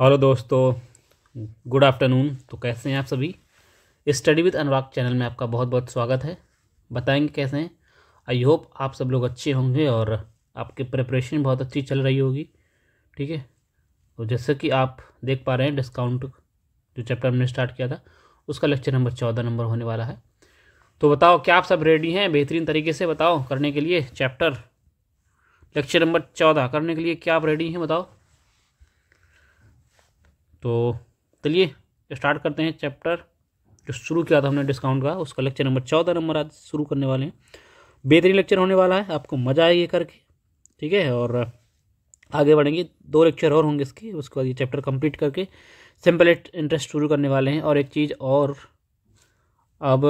Hello दोस्तों, good afternoon. तो कैसे हैं आप सभी। स्टडी विद अनुराग चैनल में आपका बहुत बहुत स्वागत है। बताएंगे कैसे हैं। आई होप आप सब लोग अच्छे होंगे और आपकी प्रिपरेशन बहुत अच्छी चल रही होगी। ठीक है, तो जैसे कि आप देख पा रहे हैं, डिस्काउंट जो चैप्टर हमने स्टार्ट किया था उसका लेक्चर नंबर 14 नंबर होने वाला है। तो बताओ, क्या आप सब रेडी हैं बेहतरीन तरीके से बताओ करने के लिए चैप्टर लेक्चर नंबर 14 करने के लिए? क्या आप रेडी हैं बताओ। तो चलिए स्टार्ट करते हैं। चैप्टर जो शुरू किया था हमने डिस्काउंट का, उसका लेक्चर नंबर 14 नंबर आज शुरू करने वाले हैं। बेहतरीन लेक्चर होने वाला है, आपको मज़ा आएगी करके। ठीक है, और आगे बढ़ेंगे। 2 लेक्चर और होंगे इसके, उसके बाद ये चैप्टर कंप्लीट करके सिंपल इंटरेस्ट शुरू करने वाले हैं। और एक चीज़ और, अब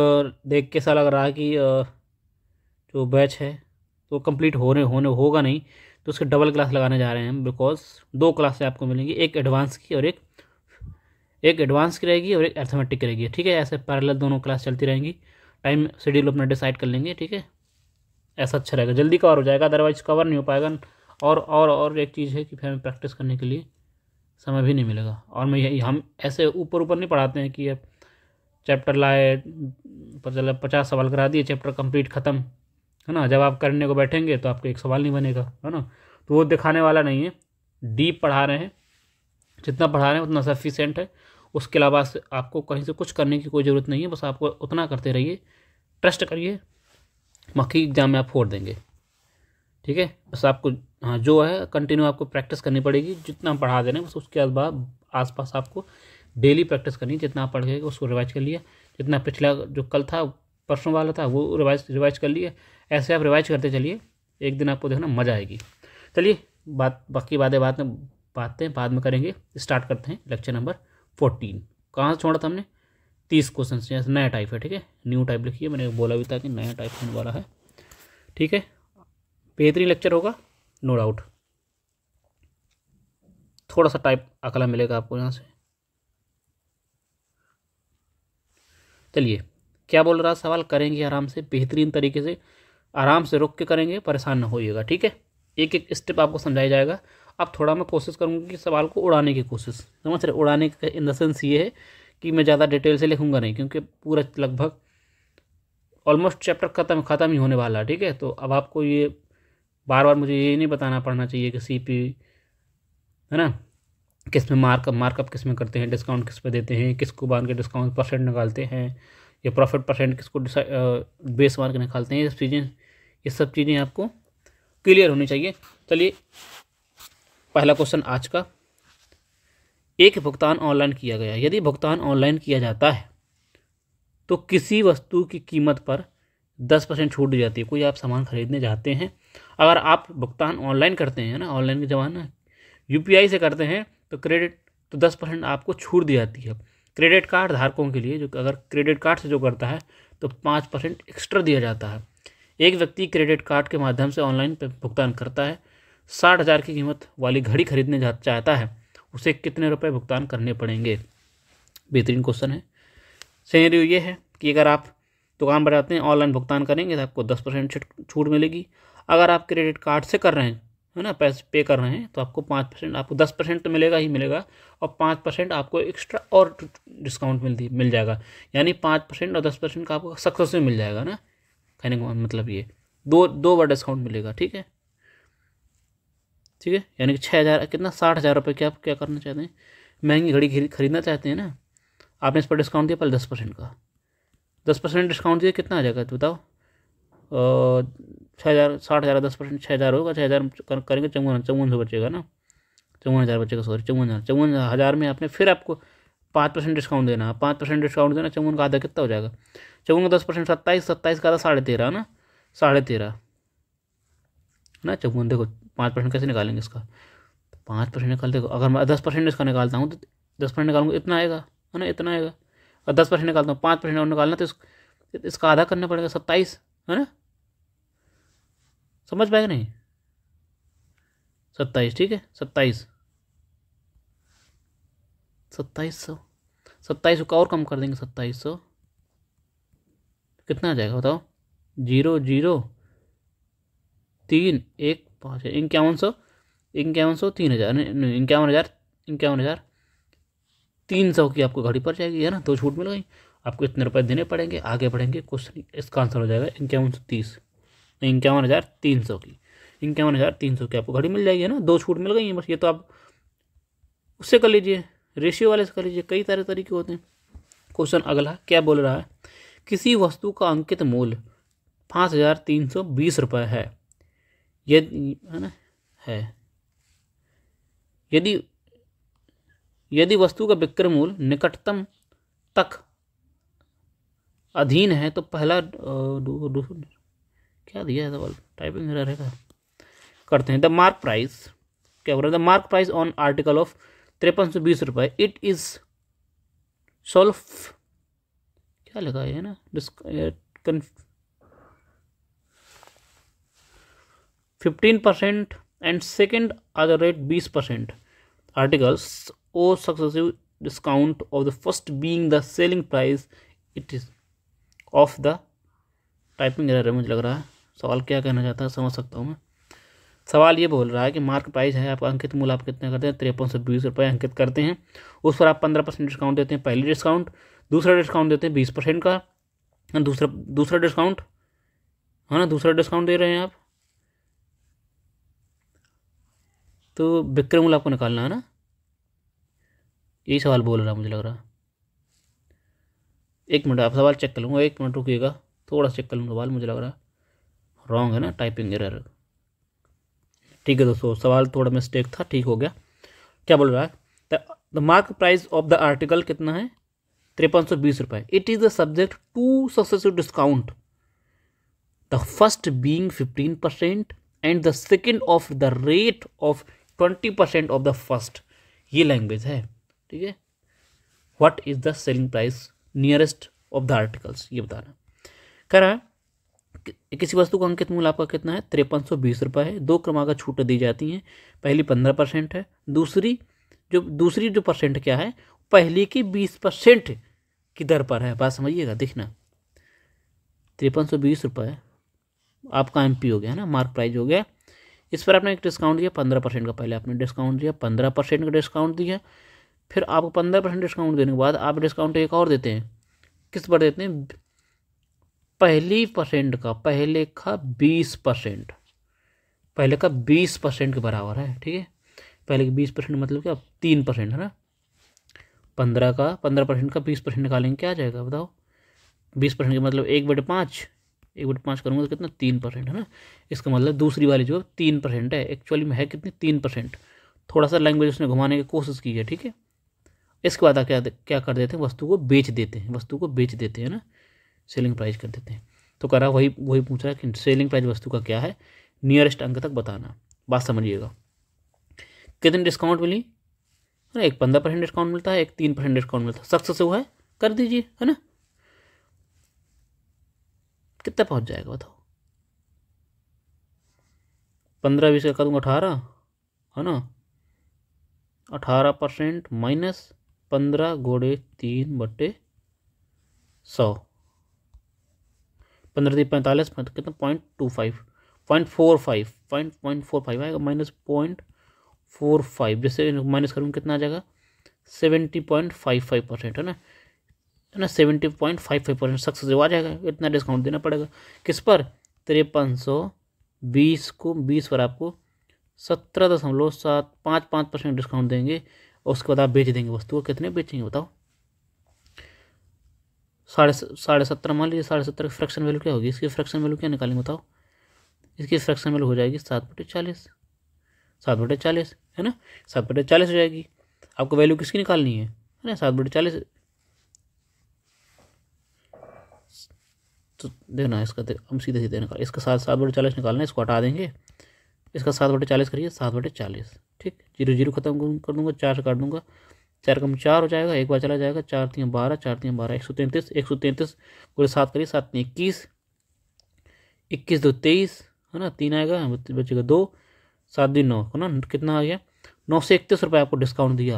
देख के ऐसा लग रहा है कि जो बैच है तो कंप्लीट होने होने होगा नहीं, तो उसके डबल क्लास लगाने जा रहे हैं हम। बिकॉज 2 क्लासें आपको मिलेंगी, एक एडवांस की और एक एडवांस की रहेगी और एक अर्थमेटिक की रहेगी। ठीक है, ऐसे पैरेलल दोनों क्लास चलती रहेंगी। टाइम शेड्यूल अपना डिसाइड कर लेंगे। ठीक है, ऐसा अच्छा रहेगा, जल्दी कवर हो जाएगा, अदरवाइज कवर नहीं हो पाएगा। और एक चीज़ है कि फिर हमें प्रैक्टिस करने के लिए समय भी नहीं मिलेगा। और मैं यही, हम ऐसे ऊपर ऊपर नहीं पढ़ाते हैं कि अब चैप्टर लाए पर चला 50 सवाल करा दिए, चैप्टर कंप्लीट ख़त्म, है ना। जब आप करने को बैठेंगे तो आपको एक सवाल नहीं बनेगा, है ना। तो वो दिखाने वाला नहीं है। डीप पढ़ा रहे हैं, जितना पढ़ा रहे हैं उतना सफिशिएंट है। उसके अलावा आपको कहीं से कुछ करने की कोई ज़रूरत नहीं है, बस आपको उतना करते रहिए, ट्रस्ट करिए, बाकी एग्जाम में आप फोड़ देंगे। ठीक है, बस आपको, हाँ, जो है कंटिन्यू आपको प्रैक्टिस करनी पड़ेगी। जितना हम पढ़ा दे रहे हैं बस उसके बाद आसपास आपको डेली प्रैक्टिस करनी है। जितना आप पढ़ गए उसको रिवाइज कर लिया, जितना पिछला जो कल था परसों वाला था वो रिवाइज कर लिए। ऐसे आप रिवाइज करते चलिए, एक दिन आपको देखना मज़ा आएगी। चलिए, बाकी बातें बाद में करेंगे। स्टार्ट करते हैं लेक्चर नंबर 14। कहाँ से छोड़ा था हमने? 30 क्वेश्चन से, नया टाइप है। ठीक है, न्यू टाइप लिखिए, मैंने बोला भी था कि नया टाइप होने वाला है। ठीक है, बेहतरीन लेक्चर होगा, नो डाउट। थोड़ा सा टाइप अकला मिलेगा आपको यहाँ से। चलिए, क्या बोल रहा सवाल, करेंगे आराम से बेहतरीन तरीके से, आराम से रुक के करेंगे, परेशान ना होइएगा। ठीक है, एक एक स्टेप आपको समझाया जाएगा। अब थोड़ा मैं कोशिश करूँगी कि सवाल को उड़ाने की कोशिश, समझ रहे, उड़ाने का इन द सेंस ये है कि मैं ज़्यादा डिटेल से लिखूंगा नहीं, क्योंकि पूरा लगभग ऑलमोस्ट चैप्टर ख़त्म ही होने वाला है। ठीक है, तो अब आपको ये बार बार मुझे ये नहीं बताना पड़ना चाहिए कि सीपी, है ना, किस में मार्कअप किस में करते हैं, डिस्काउंट किस पे देते हैं, किसको मान के डिस्काउंट परसेंट निकालते हैं, या प्रॉफिट परसेंट किसको बेस मार्क निकालते हैं। ये सब चीज़ें आपको क्लियर होनी चाहिए। चलिए, पहला क्वेश्चन आज का, एक भुगतान ऑनलाइन किया गया। यदि भुगतान ऑनलाइन किया जाता है तो किसी वस्तु की कीमत पर 10% छूट दी जाती है। कोई आप सामान खरीदने जाते हैं, अगर आप भुगतान ऑनलाइन करते हैं ना, ऑनलाइन के ज़माना यूपीआई से करते हैं, तो क्रेडिट तो 10% आपको छूट दी जाती है। क्रेडिट कार्ड धारकों के लिए, जो अगर क्रेडिट कार्ड से जो करता है तो 5% एक्स्ट्रा दिया जाता है। एक व्यक्ति क्रेडिट कार्ड के माध्यम से ऑनलाइन भुगतान करता है, 60,000 की कीमत वाली घड़ी खरीदने चाहता है, उसे कितने रुपए भुगतान करने पड़ेंगे? बेहतरीन क्वेश्चन है। सिनेरियो ये है कि अगर आप दुकान पर जाते हैं, ऑनलाइन भुगतान करेंगे तो आपको 10% छूट मिलेगी। अगर आप क्रेडिट कार्ड से कर रहे हैं, है ना, पैसे पे कर रहे हैं, तो आपको 5%, आपको 10% तो मिलेगा ही मिलेगा, और 5% आपको एक्स्ट्रा और डिस्काउंट मिल जाएगा। यानी 5% और 10% का आपको सक्सेस में मिल जाएगा ना। कहने का मतलब ये दो बार डिस्काउंट मिलेगा। ठीक है, ठीक है, यानी कि 6,000 कितना, 60,000 रुपये की आप क्या करना चाहते हैं, महंगी घड़ी खरीदना चाहते हैं ना। आपने इस पर डिस्काउंट दिया पहले 10% का, 10% डिस्काउंट दिया, कितना आ जाएगा तो बताओ। 6,000, 60,000, 10%, 6,000 होगा। 6,000 करेंगे, 5400 बचेगा ना, 54,000 बचेगा, सॉरी 54,000 में आपने फिर आपको 5% डिस्काउंट देना। 5% डिस्काउंट देना, 54 का आधा कितना हो जाएगा, 54 का 10%, 27 का आधा 13.5 ना, 13.5 ना। 54, देखो 5% कैसे निकालेंगे इसका, 5% निकाल, देखो अगर मैं 10% इसका निकालता हूँ तो 10% निकालूंगा इतना आएगा, है ना, इतना आएगा। और 10% निकालता हूँ, 5% और निकालना, तो इसका आधा करना पड़ेगा, 27, है ना। समझ पाएगा नहीं, 27, ठीक है, 2700, 2700 का और कम कर देंगे, 2700 कितना आ जाएगा बताओ, 00315, 5100, 3,000, 51,000, 51,000, 300 की आपको घड़ी पड़ जाएगी, है ना, 2 छूट मिल गई। आपको इतने रुपए देने पड़ेंगे। आगे बढ़ेंगे, क्वेश्चन इसका आंसर हो जाएगा 5130, 51,300 की, 51,300 की आपको घड़ी मिल जाएगी, है ना, 2 छूट मिल गई है। बस ये तो आप उससे कर लीजिए, रेशियो वाले से कर लीजिए, कई सारे तरीके होते हैं। क्वेश्चन अगला क्या बोल रहा है, किसी वस्तु का अंकित मूल्य 5,320 रुपये है, है ना, है। यदि वस्तु का विक्रय मूल्य निकटतम तक अधीन है तो पहला क्या दिया है सवाल, टाइपिंग एरर है, करते हैं। द मार्क प्राइस, क्या बोल रहा है, the mark price on article of 5320 रुपये, इट इज सोल्व, क्या लिखा है ना, 15% and second other rate 20%, articles ओ successive discount of the first being the selling price, it is of the, typing error है मुझे लग रहा है। सवाल क्या कहना चाहता है समझ सकता हूँ मैं। सवाल ये बोल रहा है कि मार्क प्राइस है, आप अंकित मूल्य आप कितने करते हैं, 5320 रुपये अंकित करते हैं। उस पर आप 15% डिस्काउंट देते हैं, पहली डिस्काउंट। दूसरा डिस्काउंट देते हैं 20% का, दूसरा डिस्काउंट, है ना, दूसरा डिस्काउंट दे रहे हैं आप। तो विक्रय मूल्य आपको निकालना है ना, यही सवाल बोल रहा है मुझे लग रहा है। एक मिनट, आप सवाल चेक कर लूँगा, एक मिनट रुकिएगा, थोड़ा चेक कर लूँगा सवाल, मुझे लग रहा है रॉन्ग है ना, टाइपिंग एरर। ठीक है दोस्तों, सवाल थोड़ा मिस्टेक था, ठीक हो गया। क्या बोल रहा है, the mark price of the article कितना है, 5320 रुपये, it is the subject two successive discount, the first being 15% and the second of the rate of 20% of the first. ये लैंग्वेज है, ठीक है। What is the selling price nearest of the articles, ये बताना। कह रहा है किसी वस्तु का अंकित मूल्य आपका कितना है, 5320 रुपये है। 2 क्रमागत छूटें दी जाती हैं, पहली 15% है, दूसरी जो परसेंट क्या है, पहली की 20% की दर पर है। बात समझिएगा, देखना, 5320 रुपये आपका MP हो गया ना, मार्क प्राइस हो गया। इस पर आपने एक डिस्काउंट दिया 15% का, पहले आपने डिस्काउंट दिया 15% का डिस्काउंट दिया, फिर आपको 15% डिस्काउंट देने के बाद आप डिस्काउंट एक और देते हैं, किस पर देते हैं, पहली परसेंट का, पहले का 20%, पहले का 20% के बराबर है, ठीक है। पहले की 20% मतलब क्या, 3% है ना, 15% का 20% निकालेंगे, क्या आ जाएगा बताओ, 20% का मतलब 1/5, 1/5 करूँगा तो कितना, 3% है ना। इसका मतलब दूसरी वाली जो 3% है, एक्चुअली में है कितनी, 3%। थोड़ा सा लैंग्वेज उसने घुमाने की कोशिश की है, ठीक है। इसके बाद क्या कर देते हैं, वस्तु को बेच देते हैं ना, सेलिंग प्राइस कर देते हैं। तो कह रहा वही पूछ रहा है कि सेलिंग प्राइस वस्तु का क्या है, नियरेस्ट अंक तक बताना। बात समझिएगा, कितनी डिस्काउंट मिली, है ना, एक 15% डिस्काउंट मिलता है, एक 3% डिस्काउंट मिलता है, सक्सेसिव है, कर दीजिए, है ना। कितना पहुंच जाएगा बताओ, 15-20 का कर दूंगा 18, है ना, 18% माइनस 15 गुणे 3/100, 15-45 कितना, 0.45 आएगा, माइनस 0.45, जैसे माइनस करूँगा कितना आ जाएगा, 70.55%, है ना, 70.55% सक्सेस आ जाएगा। इतना डिस्काउंट देना पड़ेगा किस पर, 5320 को 20 पर आपको 17.755% डिस्काउंट देंगे, और उसके बाद आप बेच देंगे वस्तु को। कितने बेचेंगे बताओ, 17.5 मान लीजिए, 17.5 की फ्रैक्शन वैल्यू क्या होगी, इसकी फ्रैक्शन वैल्यू क्या निकालेंगे बताओ, इसकी फ्रैक्शन वैल्यू हो जाएगी 7/40, 7/40 है ना, 7/40 हो जाएगी। आपको वैल्यू किसकी निकालनी है ना, 7/40। तो देखना इसका, हम सीधे निकाल, इसका 7/40 निकालना है, इसको हटा देंगे, इसका 7/40 करिए, 7/40, ठीक। 0 खत्म कर दूंगा, 4 से काट दूंगा, 4 कम 4 हो जाएगा, एक बार चला जाएगा, 4×3 12, 4×3 12, 133 पूरे 7 करिए, 7×3 21, 21×2 23, है ना, 3 आएगा, बचेगा 2, 7×2 9, है ना, कितना आ गया, 931 रुपये आपको डिस्काउंट दिया,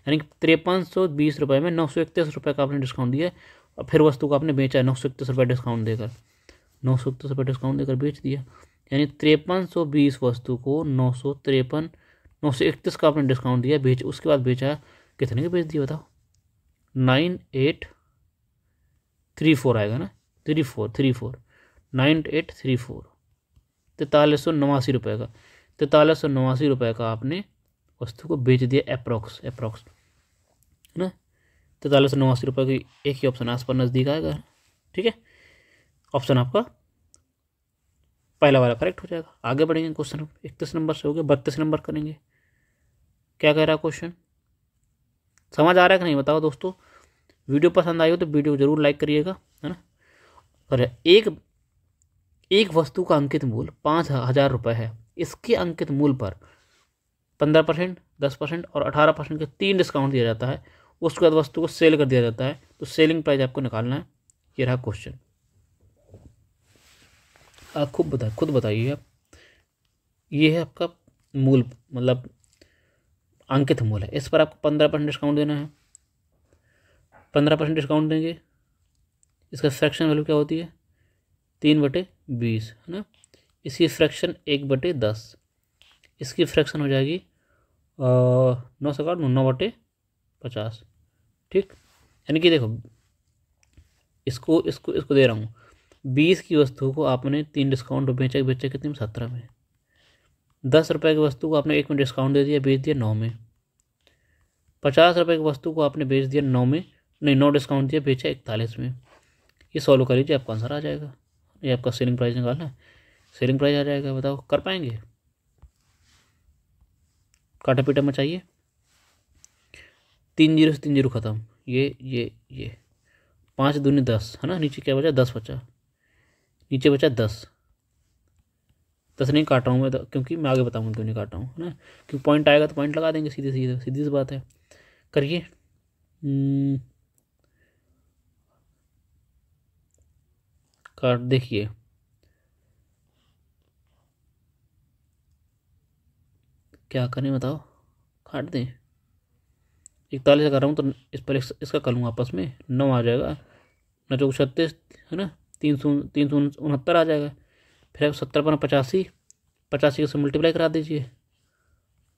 यानी कि 5320 रुपये में 931 रुपये का आपने डिस्काउंट दिया, और फिर वस्तु को आपने बेचा 931 रुपये डिस्काउंट देकर, 931 रुपये डिस्काउंट देकर बेच दिया, यानी 5320 वस्तु को 931 का आपने डिस्काउंट दिया, उसके बाद बेचा, कितने का बेच दिया बताओ, 9834 आएगा ना, 34 9834, 4389 रुपये का, 4389 रुपये का आपने वस्तु को बेच दिया अप्रॉक्स है ना। 4389 रुपये की एक ही ऑप्शन आस पर नज़दीक आएगा, ठीक है। ऑप्शन आपका पहला वाला करेक्ट हो जाएगा। आगे बढ़ेंगे, क्वेश्चन 31 नंबर से हो गया, 32 नंबर करेंगे। क्या कह रहा है क्वेश्चन, समझ आ रहा है कि नहीं बताओ दोस्तों। वीडियो पसंद आई हो तो वीडियो जरूर लाइक करिएगा, है ना। और एक वस्तु का अंकित मूल्य 5000 रुपये है, इसके अंकित मूल्य पर 15%, 10% और 18% के 3 डिस्काउंट दिया जाता है। उसके बाद वस्तु को सेल कर दिया जाता है, तो सेलिंग प्राइस आपको निकालना है। ये रहा क्वेश्चन, आप खुद बताइए आप। ये है आपका मूल, मतलब अंकित मूल्य है, इस पर आपको 15% डिस्काउंट देना है। 15% डिस्काउंट देंगे, इसका फ्रैक्शन वैल्यू क्या होती है 3/20, है ना। इसकी फ्रैक्शन 1/10, इसकी फ्रैक्शन हो जाएगी 9 से 9/50, ठीक। यानी कि देखो इसको इसको इसको दे रहा हूँ, 20 की वस्तु को आपने 3 डिस्काउंट बेचा कितने में 17 में। 10 रुपये की वस्तु को आपने 1 में डिस्काउंट दे दिया, बेच दिया 9 में। 50 रुपये की वस्तु को आपने बेच दिया 9 में, नहीं 9 डिस्काउंट दिया, बेचा 41 में। ये सॉल्व कर लीजिए, आपका आंसर आ जाएगा। ये आपका सेलिंग प्राइस निकालना है, सेलिंग प्राइस आ जाएगा। बताओ कर पाएंगे, काटा पीटा में चाहिए। 3 0 से 3 0 खत्म, ये 5 दूनी 10, है ना। नीचे क्या बचा 10 बचा, नीचे बचा 10 नहीं काटा हूँ मैं तो, क्योंकि मैं आगे बताऊँगा क्यों नहीं काटा हूँ, है ना। क्योंकि पॉइंट आएगा तो पॉइंट लगा देंगे, सीधी सी बात है। करिए, काट देखिए, क्या करें बताओ, काट दें। 41 कर रहा हूँ तो इस पर इसका कर लूँगा आपस में, 9 आ जाएगा, 9 चौक 36, है ना। 369 आ जाएगा। फिर 70 पर 85, 85 से मल्टीप्लाई करा दीजिए,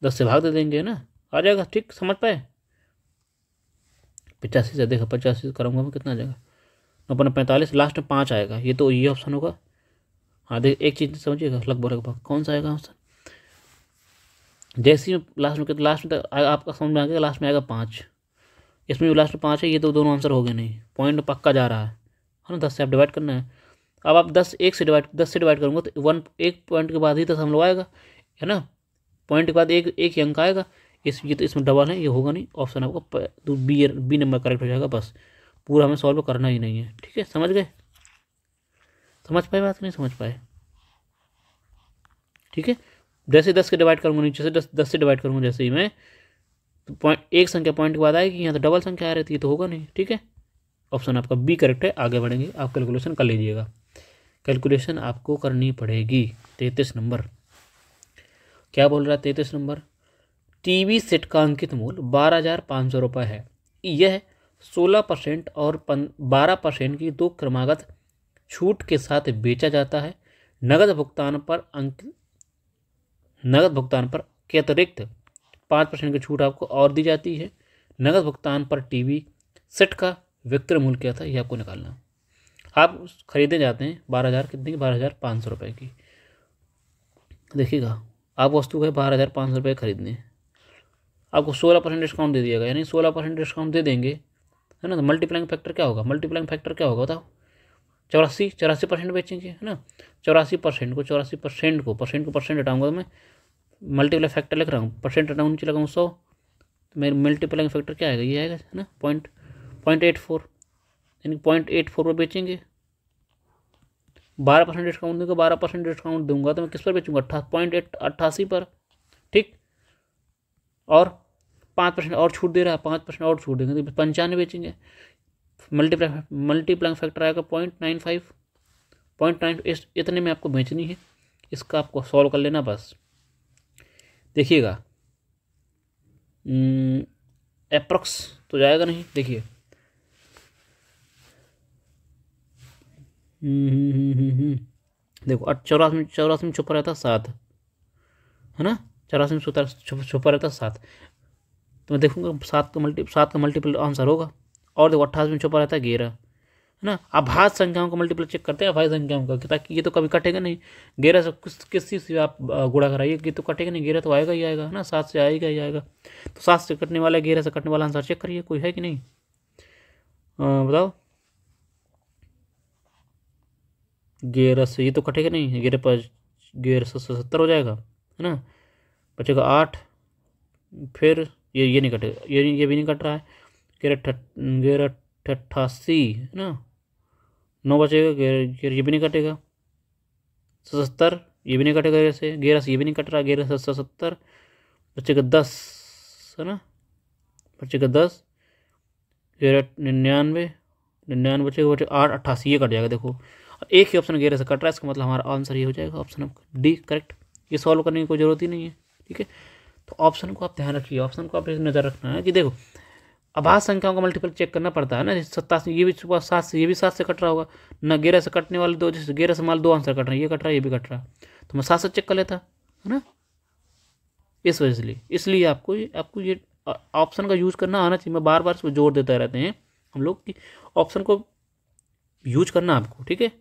10 से भाग दे देंगे, है ना, आ जाएगा। ठीक, समझ पाए। 85 से देखो, 85 से करूँगा मैं, कितना आ जाएगा 9 45, लास्ट में 5 आएगा। ये तो ये ऑप्शन होगा। हाँ देख, एक चीज़ समझिएगा, लगभग कौन सा आएगा ऑप्शन। जैसे ही लास्ट में आपका समझ में आ गया, लास्ट में आएगा 5। इसमें भी लास्ट में 5 है, ये तो दोनों आंसर हो गए नहीं, पॉइंट पक्का जा रहा है ना। 10 से आप डिवाइड करना है। अब आप 10 से डिवाइड करूँगा तो एक पॉइंट के बाद ही 10 हम लोग आएगा, है ना। पॉइंट के बाद एक ही अंक आएगा। ये तो इसमें डबल है, ये होगा नहीं। ऑप्शन आपको बी नंबर करेक्ट हो जाएगा। बस पूरा हमें सॉल्व करना ही नहीं है, ठीक है। समझ गए, समझ पाए बात, नहीं समझ पाए, ठीक है। जैसे 10 के डिवाइड करूँगा, नीचे से 10 से डिवाइड करूँगा, जैसे ही मैं तो एक संख्या पॉइंट के बाद आएगी, यहाँ तो डबल संख्या आ रही थी, तो होगा नहीं, ठीक है। ऑप्शन आपका बी करेक्ट है। आगे बढ़ेंगे, आप कैलकुलेशन कर लीजिएगा, कैलकुलेशन आपको करनी पड़ेगी। 33 नंबर क्या बोल रहा है, 33 नंबर, टीवी सेट का अंकित मूल्य 12,500 रुपये है। यह 16% और 12% की 2 क्रमागत छूट के साथ बेचा जाता है। नगद भुगतान पर के अतिरिक्त 5% की छूट आपको और दी जाती है। नगद भुगतान पर टीवी सेट का विक्रय मूल्य क्या था, ये आपको निकालना है। आप खरीदे जाते हैं 12,000 कितने की, 12,500 रुपये की। देखिएगा, आप वस्तु को 12,500 रुपये खरीदने, आपको 16% डिस्काउंट दे दिएगा, यानी 16% डिस्काउंट दे देंगे, है ना। तो मल्टीप्लाइंग फैक्टर क्या होगा, बताओ। 84% बेचेंगे, है ना। 84% को परसेंट हटाऊंगा तो मैं मल्टीप्लाई फैक्टर लिख रहा हूँ, परसेंट हटाऊँ, नीचे लगाऊँ 100, तो मेरे मल्टीप्लाइंग फैक्टर क्या आएगा, ये आएगा, है ना, 0.84, यानी 0.84 पर बेचेंगे। 12% डिस्काउंट दूंगा, 12% डिस्काउंट दूंगा तो मैं किस पर बेचूंगा, 0.88 पर, ठीक। और 5% और छूट दे रहा है, 5% और छूट देंगे तो 95 बेचेंगे। मल्टीप्लाइंग फैक्टर आएगा 0.95, इतने में आपको बेचनी है। इसका आपको सॉल्व कर लेना बस। देखिएगा, एप्रोक्स तो जाएगा नहीं, देखिए, देखो 84 में छुपा रहता 7, है ना। 84 में छुपा रहता 7, तो मैं देखूंगा 7 का मल्टीपल आंसर होगा, और देखो 28 में छुपा रहता है 11, है ना। अब भाज्य संख्याओं का मल्टीपल चेक करते हैं अभाज्य संख्याओं का, ताकि ये तो कभी कटेगा नहीं। 11 से किस चीज़ से आप गुणा कराइए, ये तो कटेगा नहीं, 11 तो आएगा ही आएगा, है ना, 7 से आएगा ही आएगा। तो 7 से कटने वाला 11 से कटने वाला आंसर चेक करिए, कोई है कि नहीं, बताओ। 11 से ये तो कटेगा नहीं, 11 पर 11 से 70 हो जाएगा, है ना, बचेगा 8। फिर ये नहीं कटेगा, ये भी नहीं कट रहा है, 11 88, है ना, 9 बचेगा, 11 ये भी नहीं कटेगा, 77 ये भी नहीं कटेगा, 11 से, 11 से ये भी नहीं कट रहा, 11 से 70 बचेगा 10, है ना, बचेगा 10, 11 99, 99 बचेगा 8, 88 ये कट जाएगा। देखो एक ही ऑप्शन 11 से कट रहा है, इसका मतलब हमारा आंसर ये हो जाएगा ऑप्शन डी करेक्ट। ये सॉल्व करने की कोई ज़रूरत ही नहीं है, ठीक है। तो ऑप्शन को आप ध्यान रखिए, ऑप्शन को आप नज़र रखना है कि देखो अभाज्य संख्याओं का मल्टीपल चेक करना पड़ता है ना। 87 ये भी सुबह 7 से, ये भी 7 से कट रहा होगा ना, 11 से कटने वाले दो, जैसे 11 से मान 2 आंसर कट रहे हैं, ये कट रहा है, ये भी कट रहा है, तो मैं 7 से चेक कर लेता, है ना। इस वजह से इसलिए आपको ये ऑप्शन का यूज़ करना आना चाहिए। मैं बार बार इसमें जोर देते रहते हैं हम लोग कि ऑप्शन को यूज करना आपको, ठीक है।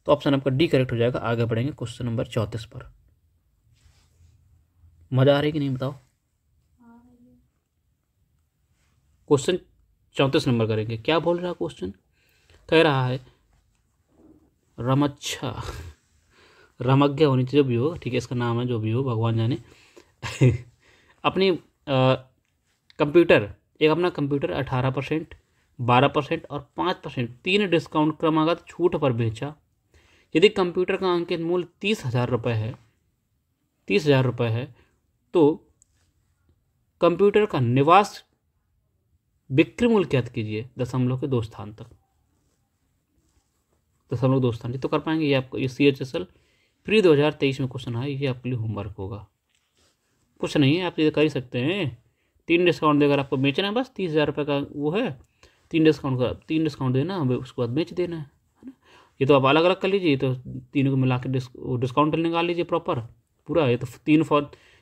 तो ऑप्शन आपका डी करेक्ट हो जाएगा। आगे बढ़ेंगे क्वेश्चन नंबर 34 पर। मजा आ रही कि नहीं बताओ। क्वेश्चन 34 नंबर करेंगे। क्या बोल रहा है क्वेश्चन, कह रहा है रमच्छा रामज्ञा होनी चाहिए, जो भी हो, ठीक है, इसका नाम है जो भी हो, भगवान जाने अपनी कंप्यूटर, एक अपना कंप्यूटर 18%, 12% और 5% 3 डिस्काउंट क्रमागत छूट पर बेचा। यदि कंप्यूटर का अंकित मूल्य 30,000 रुपये है, 30,000 रुपये है, तो कंप्यूटर का निवास बिक्री मूल्य ज्ञात कीजिए दशमलव के 2 स्थान तक। दशमलव 2 स्थान, ये तो कर पाएंगे। ये आपको ये CHSL प्री 2023 में क्वेश्चन है, ये आपके लिए होमवर्क होगा, कुछ नहीं है, आप ये कर ही सकते हैं। 3 डिस्काउंट देकर आपको बेचना है, बस 30,000 रुपये का वो है, 3 डिस्काउंट देना, उसके बाद बेच देना है ना। ये तो आप अलग अलग कर लीजिए, तो तीनों को मिला के डिस्काउंट निकाल लीजिए प्रॉपर पूरा। ये तो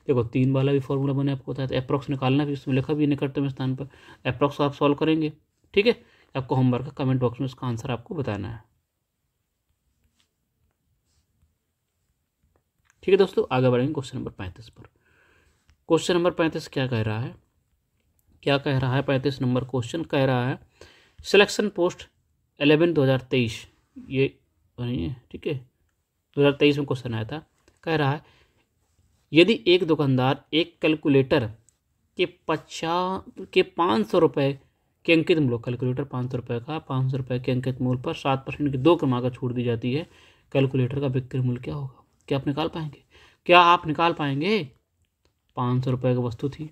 देखो 3 वाला भी फॉर्मूला बने, आपको होता है, तो अप्रॉक्स निकालना भी उसमें लिखा भी निकटतम स्थान पर, अप्रॉक्स आप सॉल्व करेंगे, ठीक है। आपको होमवर्क है, कमेंट बॉक्स में इसका आंसर आपको बताना है, ठीक है दोस्तों। आगे बढ़ेंगे क्वेश्चन नंबर 35 पर। क्वेश्चन नंबर 35 क्या कह रहा है, 35 नंबर क्वेश्चन कह रहा है सिलेक्शन पोस्ट 11/2023, ये नहीं है, ठीक है, 2023 में क्वेश्चन आया था। कह रहा है यदि एक दुकानदार एक कैलकुलेटर के 500 रुपये के अंकित मूल्य, कैलकुलेटर 500 रुपये का, 500 रुपये के अंकित मूल्य पर 7% की 2 क्रमागत छूट दी जाती है, कैलकुलेटर का बिक्री मूल्य क्या होगा। क्या आप निकाल पाएंगे, 500 रुपये की वस्तु थी,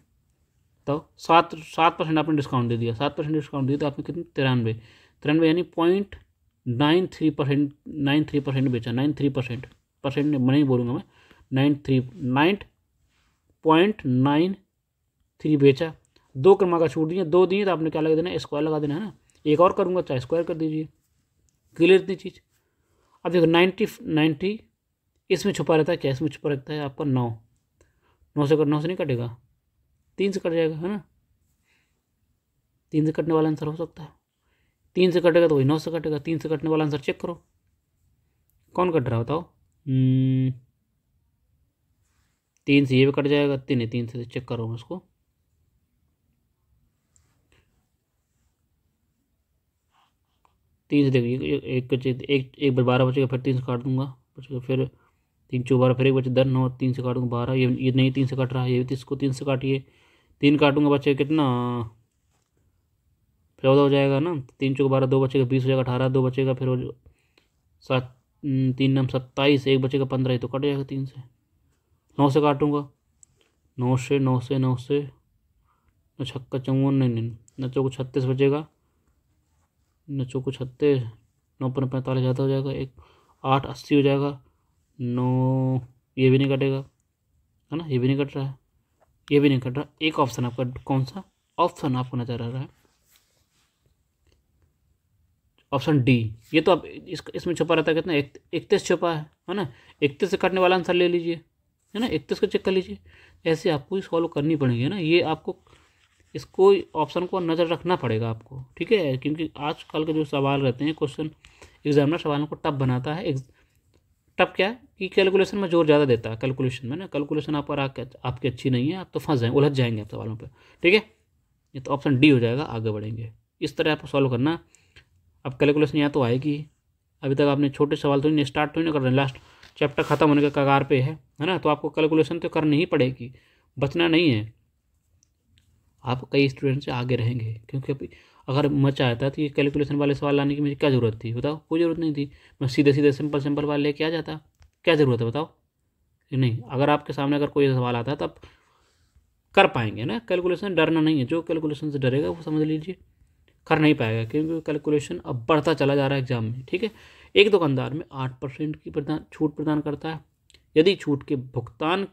तो 7% आपने डिस्काउंट दे दिया, 7% डिस्काउंट दिया तो आपने कितनी 93 यानी 0.93% बेचा, 93% नहीं बोलूँगा मैं, 9.93 बेचा, 2 क्रमागत छूट दिए, 2 दिए तो आपने क्या लगा देना, स्क्वायर लगा देना, है ना। एक और करूँगा चाहे स्क्वायर कर दीजिए, क्लियर इतनी चीज़। अब देखो 90 इसमें छुपा रहता है, क्या इसमें छुपा रहता है आपका 9 से नहीं कटेगा, 3 से कट जाएगा, है ना। 3 से कटने वाला आंसर हो सकता है, 3 से कटेगा तो वही 9 से कटेगा, 3 से कटने वाला आंसर चेक करो कौन कट रहा है बताओ। 3 से ये भी कट जाएगा, 3 से चेक करो उसको, तीन से देखिए, एक बार 12 बचेगा, फिर 3 से काट दूंगा, बचेगा फिर 3 चौ 12, फिर एक बचे 10, 9, 3 से काटूंगा 12, ये नहीं 3 से कट रहा है, ये भी इसको 3 से काटिए, 3 काटूंगा बचेगा कितना 14 हो जाएगा ना, 3 चौक 12, 2 बचेगा 20 हो जाएगा, 18, 2 बचेगा, फिर 7, 3 नाम 27, एक बचेगा 15, तो कट जाएगा 3 से। 9 से काटूंगा, 9 से न छक्का 54, नहीं न चौको 36 बचेगा, न चौको 36, 9 पर 45 ज़्यादा हो जाएगा, 8 80 हो जाएगा, 9 ये भी नहीं कटेगा, है ना, ये भी नहीं कट रहा है, ये भी नहीं कट रहा। एक ऑप्शन आपका कौन सा ऑप्शन आपको नजर आ रहा है, ऑप्शन डी। ये तो आप इसमें छुपा रहता है कितना 31 छुपा है ना, 31 से कटने वाला आंसर ले लीजिए, है ना, 31 को चेक कर लीजिए। ऐसे आपको सॉल्व करनी पड़ेगी, है ना। ये आपको इसको ऑप्शन को नज़र रखना पड़ेगा आपको, ठीक है, क्योंकि आजकल के जो सवाल रहते हैं क्वेश्चन एग्जामिनर सवालों को टफ बनाता है। टफ क्या है कि कैलकुलेशन में जोर ज़्यादा देता है, कैलकुलेशन में ना, कैलकुलेशन आप पर आपकी अच्छी नहीं है, आप तो फंस जाएंगे, उलझ जाएंगे आप सवालों पर, ठीक है। ये तो ऑप्शन डी हो जाएगा, आगे बढ़ेंगे। इस तरह आपको सॉल्व करना। अब कैलकुलेशन यहाँ तो आएगी, अभी तक आपने छोटे सवाल तो नहीं स्टार्ट तो नहीं कर रहे, लास्ट चैप्टर खत्म होने के कगार पे है ना, तो आपको कैलकुलेशन तो करनी ही पड़ेगी, बचना नहीं है। आप कई स्टूडेंट से आगे रहेंगे, क्योंकि अभी अगर मैं चाहता तो ये कैलकुलेशन वाले सवाल लाने की मुझे क्या ज़रूरत थी, बताओ, कोई ज़रूरत नहीं थी। मैं सीधे सीधे सिंपल सिंपल वाले लेके आ जाता, क्या ज़रूरत है बताओ कि नहीं। अगर आपके सामने अगर कोई सवाल आता है तो आप कर पाएंगे ना, कैलकुलेशन डरना नहीं है। जो कैलकुलेशन से डरेगा वो समझ लीजिए कर नहीं पाएगा, क्योंकि कैलकुलेशन अब बढ़ता चला जा रहा है एग्जाम में, ठीक है। एक दुकानदार में 8% की छूट प्रदान करता है। यदि छूट के भुगतान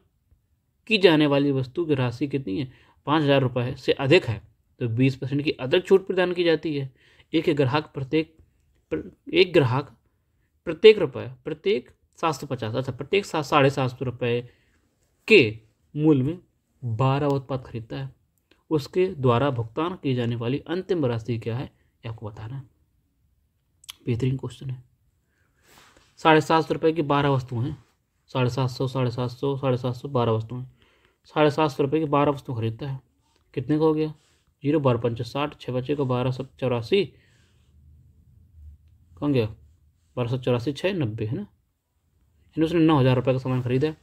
की जाने वाली वस्तु की राशि कितनी है, 5,000 रुपये से अधिक है, तो 20% की अधिक छूट प्रदान की जाती है। एक ग्राहक प्रत्येक 750, अच्छा प्रत्येक 750 रुपये के मूल्य में 12 उत्पाद खरीदता है। उसके द्वारा भुगतान की जाने वाली अंतिम राशि क्या है, ये आपको बताना है। बेहतरीन क्वेश्चन है। 750 रुपये की 12 वस्तुएं हैं, 750, 750, 750, 12 वस्तुएं, 750 रुपये की 12 वस्तु खरीदता है, कितने का हो गया, 0 12 5 60, 6 बचे को 1284, कौन गया 1284, 6 90 है ना। उसने 9,000 रुपये का सामान खरीदा है।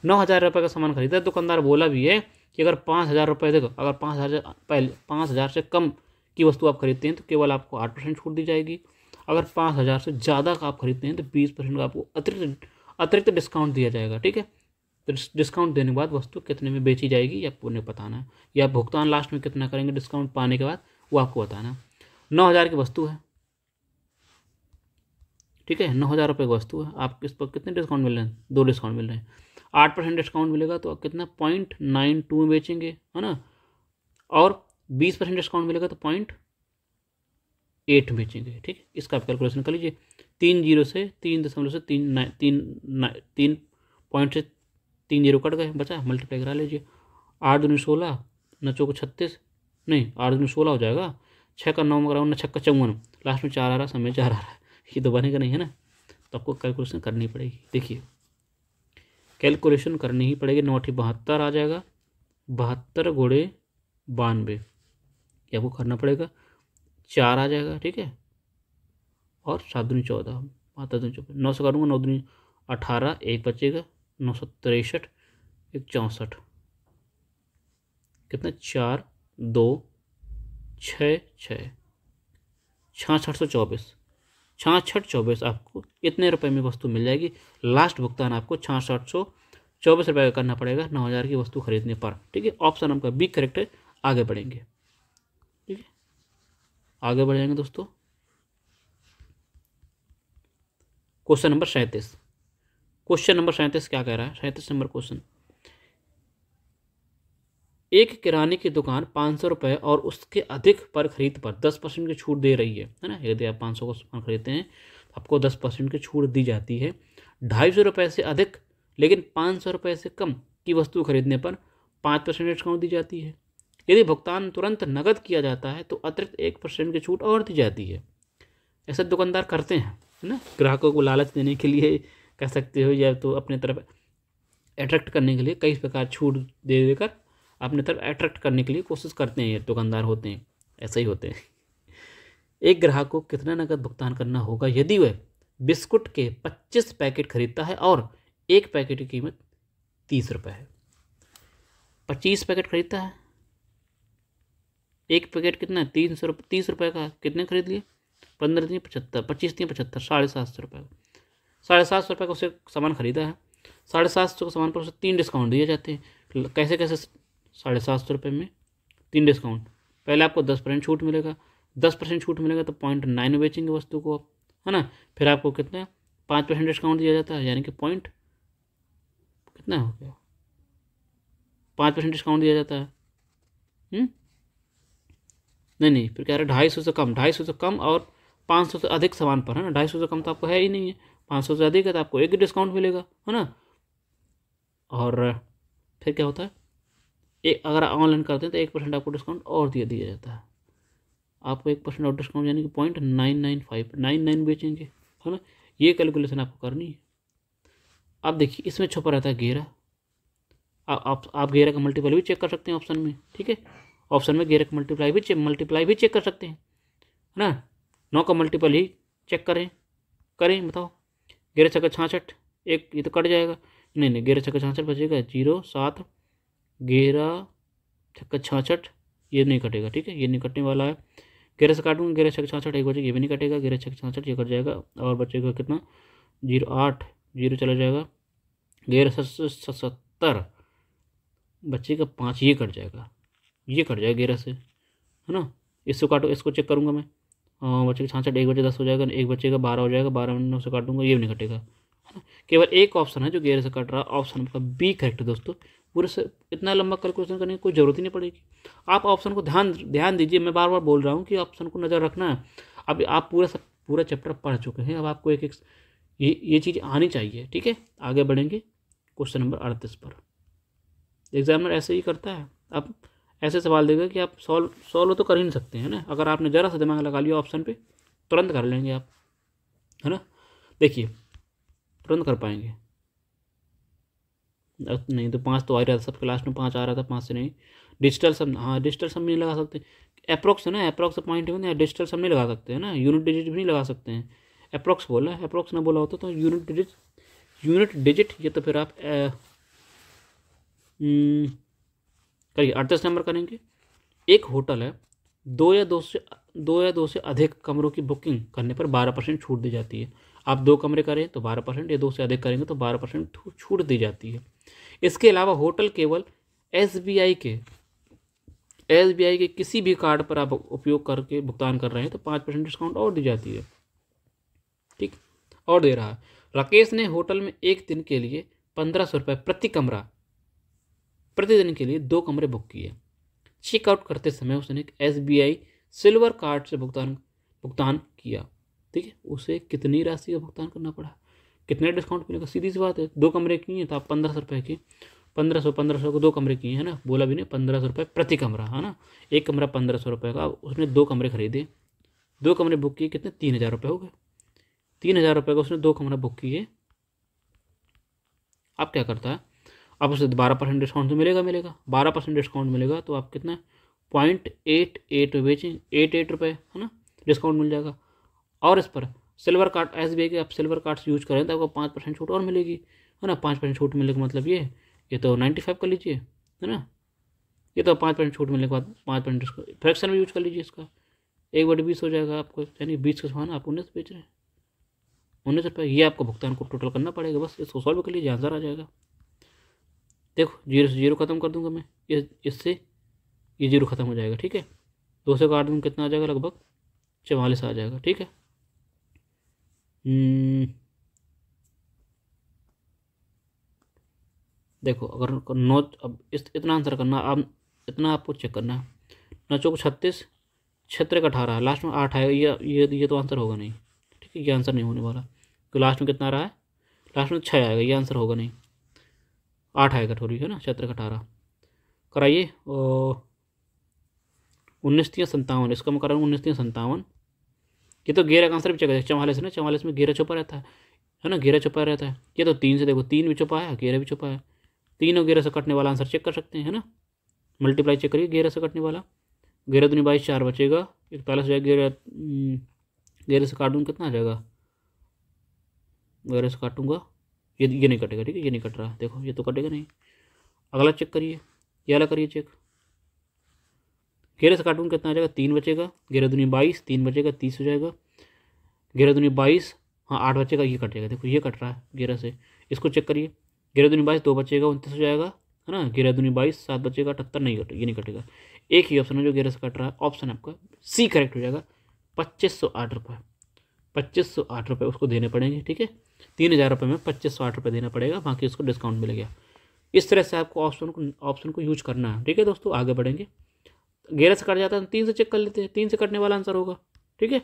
9,000 रुपये का सामान खरीदा है। दुकानदार बोला भी है कि अगर 5,000 रुपये, देखो अगर 5,000 से कम की वस्तु आप खरीदते हैं तो केवल आपको 8% छूट दी जाएगी। अगर 5,000 से ज़्यादा का आप खरीदते हैं तो 20% का आपको अतिरिक्त डिस्काउंट दिया जाएगा, ठीक है। तो डिस्काउंट देने के बाद वस्तु कितने में बेची जाएगी ये आपको उन्हें बताना है, या भुगतान लास्ट में कितना करेंगे डिस्काउंट पाने के बाद वो आपको बताना है। 9,000 की वस्तु है, ठीक है, 9,000 रुपये की वस्तु है। आप इस पर कितने डिस्काउंट मिल रहे हैं, 2 डिस्काउंट मिल रहे हैं। 8% डिस्काउंट मिलेगा तो आप कितना 0.92 में बेचेंगे, है ना, और 20% डिस्काउंट मिलेगा तो 0.8 बेचेंगे, ठीक है। इसका आप कैलकुलेशन कर लीजिए। 3 से 3 से 3 पॉइंट से 3 जीरो कट गए, बचा मल्टीप्लाई करा लीजिए। 8 दूनी 16, 9 चौको 36, नहीं 8 दूनी 16 हो जाएगा, 6 का 9 में कराऊँ, 6 का 54, लास्ट में 4 आ रहा, समय 4 आ रहा है, ये तो बनेगा नहीं है ना। तो आपको कैलकुलेशन करनी पड़ेगी। देखिए कैलकुलेशन करनी ही पड़ेगी। 9 × 72 आ जाएगा, 72 × 92 ये आपको करना पड़ेगा, 4 आ जाएगा, ठीक है, और 7 दूनी 14, 5 दूनी 24, 9 से करूँगा 9 दूनी 18, 1 बचेगा, 963, 1 64, कितना 4 2 6 6, 6624, 6624 आपको इतने रुपए में वस्तु मिल जाएगी। लास्ट भुगतान आपको 6624 रुपये का करना पड़ेगा 9,000 की वस्तु खरीदने पर, ठीक है। ऑप्शन आपका बी करेक्ट है। आगे बढ़ेंगे, ठीक है, आगे बढ़ जाएंगे दोस्तों। क्वेश्चन नंबर 37, क्वेश्चन नंबर 37 क्या कह रहा है, 37 नंबर क्वेश्चन। एक किराने की दुकान 500 रुपये और उसके अधिक पर खरीद पर 10% की छूट दे रही है ना। यदि आप 500 का सामान खरीदते हैं तो आपको 10% की छूट दी जाती है। 250 रुपये से अधिक लेकिन 500 रुपये से कम की वस्तु खरीदने पर 5% डिस्काउंट दी जाती है। यदि भुगतान तुरंत नकद किया जाता है तो अतिरिक्त 1% की छूट और दी जाती है। ऐसा दुकानदार करते हैं, है ना, ग्राहकों को लालच देने के लिए कह सकते हो, या तो अपने तरफ अट्रैक्ट करने के लिए कई प्रकार छूट दे देकर अपने तरफ अट्रैक्ट करने के लिए कोशिश करते हैं। ये दुकानदार होते हैं, ऐसे ही होते हैं। एक ग्राहक को कितना नकद भुगतान करना होगा यदि वह बिस्कुट के 25 पैकेट खरीदता है और एक पैकेट की कीमत 30 रुपये है। 25 पैकेट खरीदता है, एक पैकेट कितना है 30 रुपये का, कितने खरीद लिए, 15 × 75, 25 × 75, 750 रुपये का, 750 रुपये का उसे सामान खरीदा है। 750 का सामान पर उसे 3 डिस्काउंट दिए जाते हैं। कैसे 750 रुपये में 3 डिस्काउंट। पहले आपको 10% छूट मिलेगा, 10% छूट मिलेगा तो 0.9 में बेचेंगे वस्तु को आप, है ना। फिर आपको कितना 5% डिस्काउंट दिया जाता है, यानी कि पॉइंट कितना हो गया, 5% डिस्काउंट दिया जाता है। नहीं फिर कह रहे 250 से कम, 250 से कम और 500 से अधिक सामान पर, है ना। 250 से कम तो आपको है ही नहीं है, 500 से अधिक है तो आपको एक डिस्काउंट मिलेगा, है ना। और फिर क्या होता है एक अगर ऑनलाइन करते हैं तो 1% आपको डिस्काउंट और दिया जाता है। आपको 1% और डिस्काउंट यानी कि 0.995 बेचेंगे, है ना। ये कैलकुलेशन आपको करनी है। अब देखिए इसमें छुपा रहता है घेरा। आप घेरा का मल्टीपल भी चेक कर सकते हैं ऑप्शन में, ठीक है। ऑप्शन में घेरा का मल्टीप्लाई भी चेक कर सकते हैं, है ना। 9 का मल्टीपल ही चेक करें बताओ। 11 छक्का 66, एक ये तो कट जाएगा, नहीं 11 छक्का 66 बचेगा 0 7, 11 छक्का 66 ये नहीं कटेगा, ठीक है, ये नहीं कटने वाला है। 11 से काटूंगा 11 छक्का 66 एक बचेगा, ये भी नहीं कटेगा, 11 छक्का 66 ये कट जाएगा और बचेगा कितना 0 8, 0 चला जाएगा, 11 70 बचेगा 5, ये कट जाएगा 11 से, है ना। इसको काटो, इसको चेक करूँगा मैं, बचेगा 66, एक बचे 10 हो जाएगा, एक बचेगा 12 हो जाएगा, 12 में 9 से काटूंगा ये भी नहीं कटेगा, है ना। केवल एक ऑप्शन है जो 11 से कट रहा है, ऑप्शन का बी करेक्ट है दोस्तों। पूरे से इतना लंबा कैलकुलेशन करने की कोई ज़रूरत ही नहीं पड़ेगी। आप ऑप्शन को ध्यान दीजिए, मैं बार बार बोल रहा हूँ कि ऑप्शन को नज़र रखना है। अब आप पूरा चैप्टर पढ़ चुके हैं, अब आपको एक ये चीज़ आनी चाहिए, ठीक है। आगे बढ़ेंगे क्वेश्चन नंबर 38 पर। एग्जामिनर ऐसे ही करता है, अब ऐसे सवाल देगा कि आप सॉल्व तो कर ही नहीं सकते हैं ना। अगर आपने ज़रा सा दिमाग लगा लिया ऑप्शन पे तुरंत कर लेंगे आप, है ना। देखिए तुरंत कर पाएंगे। नहीं तो 5 तो आ ही रहा था, सब क्लास में 5 आ रहा था, 5 से नहीं। डिजिटल सम, हाँ डिजिटल सम नहीं लगा सकते, अप्रोक्स है ना, अप्रोक्स पॉइंट है, डिजिटल सम नहीं लगा सकते हैं ना, यूनिट डिजिट भी नहीं लगा सकते हैं। अप्रोक्स बोला है, अप्रोक्स ना बोला होता तो यूनिट डिजिट ये तो फिर आप करिए। 38 नंबर करेंगे। एक होटल है, दो या दो से अधिक कमरों की बुकिंग करने पर 12% छूट दी जाती है। आप 2 कमरे करें तो 12%, या 2 से अधिक करेंगे तो 12% छूट दी जाती है। इसके अलावा होटल केवल SBI के किसी भी कार्ड पर आप उपयोग करके भुगतान कर रहे हैं तो 5% डिस्काउंट और दी जाती है, ठीक, और दे रहा है। राकेश ने होटल में एक दिन के लिए 1500 रुपये प्रति कमरा प्रतिदिन के लिए 2 कमरे बुक किए। चेकआउट करते समय उसने एक SBI सिल्वर कार्ड से भुगतान किया, ठीक है। उसे कितनी राशि का भुगतान करना पड़ा, कितने डिस्काउंट मिलेगा, सीधी सी बात है। 2 कमरे किए तो आप 1500 रुपये की, 1500 को 2 कमरे किए, है ना, बोला भी नहीं, 1500 रुपये प्रति कमरा, है ना। एक कमरा 1500 रुपये का, उसने 2 कमरे खरीदे, 2 कमरे बुक किए, कितने 3000 रुपये हो गए। 3000 रुपये का उसने 2 कमरा बुक किए। अब क्या करता है, अब उसे 12% डिस्काउंट तो मिलेगा 12% डिस्काउंट मिलेगा तो आप कितना 0.88 में बेचें, 88 रुपये, है ना, डिस्काउंट मिल जाएगा। और इस पर सिल्वर कार्ड SBI के आप सिल्वर कार्ड्स यूज करें तो आपको 5% छूट और मिलेगी, है ना। 5% छूट मिलने का मतलब ये तो 95 कर लीजिए, है ना। ये तो 5% छूट मिलने के बाद 5% डिस्काउंट, फ्रैक्शन में यूज कर लीजिए इसका, 1/20 हो जाएगा आपको, यानी 20 का सामान आप 19 बेच रहे हैं, 19 रुपये। ये आपको भुगतान को टोटल करना पड़ेगा, बस इसको सॉल्व कर लीजिए, आंसर आ जाएगा। देखो 0 से 0 खत्म कर दूंगा मैं, इससे ये 0 खत्म हो जाएगा, ठीक है। 2 से काट दूँगा कितना आ जाएगा, लगभग 44 आ जाएगा, ठीक है। देखो अगर नोट, अब इतना आंसर करना, अब इतना आपको चेक करना है। 9 चौक 36, 6 18, लास्ट में 8 आएगा, ये तो आंसर होगा नहीं, ठीक है, ये आंसर नहीं होने वाला। तो लास्ट में कितना आ रहा है, लास्ट में 6 आएगा, ये आंसर होगा नहीं, 8 आएगा थोड़ी, है ना। 6 18 कराइए, और 19 3 57, इसका मैं करा 19 3 57। ये तो घेरा का आंसर भी चेक करें, 44 है ना, 44 में घेरा छुपा रहता है ना, घेरा छुपा रहता है। ये तो 3 से देखो, 3 भी छुपा है, घेरा भी छुपा है, 3 और घेरा से कटने वाला आंसर चेक कर सकते हैं, है ना। मल्टीप्लाई चेक करिए, घेरा से कटने वाला, 11 दूनी 22, 4 बचेगा, 41 हो जाएगा। घेरे से काटूंगा कितना आ जाएगा, घेरे से काटूंगा, ये नहीं कटेगा, ठीक है, ये नहीं कट रहा, देखो ये तो कटेगा नहीं। अगला चेक करिए, ये वाला करिए चेक, घेरे से काटूंगा कितना आ जाएगा, 3 बचेगा, 11 दूनी 22, 3 बचेगा 30 हो जाएगा, 11 दूनी 22, हाँ 8 बचेगा, ये कट जाएगा, देखो ये कट रहा है घेरा से। इसको चेक करिए, 11 दूनी 22, 2 बचेगा 29 हो जाएगा, है ना। 11 दूनी 22, 7 बचेगा 78, नहीं कटेगा, ये नहीं कटेगा। एक ही ऑप्शन है जो घेरे से कट रहा है, ऑप्शन आपका सी करेक्ट हो जाएगा। 2508 रुपये, 2508 रुपये उसको देने पड़ेंगे, ठीक है। 3000 रुपये में 2508 रुपये देना पड़ेगा, बाकी उसको डिस्काउंट मिलेगा। इस तरह से आपको ऑप्शन को यूज करना है, ठीक है दोस्तों। आगे बढ़ेंगे, घेरे से कट जाता है 3 से चेक कर लेते हैं, 3 से कटने वाला आंसर होगा, ठीक है।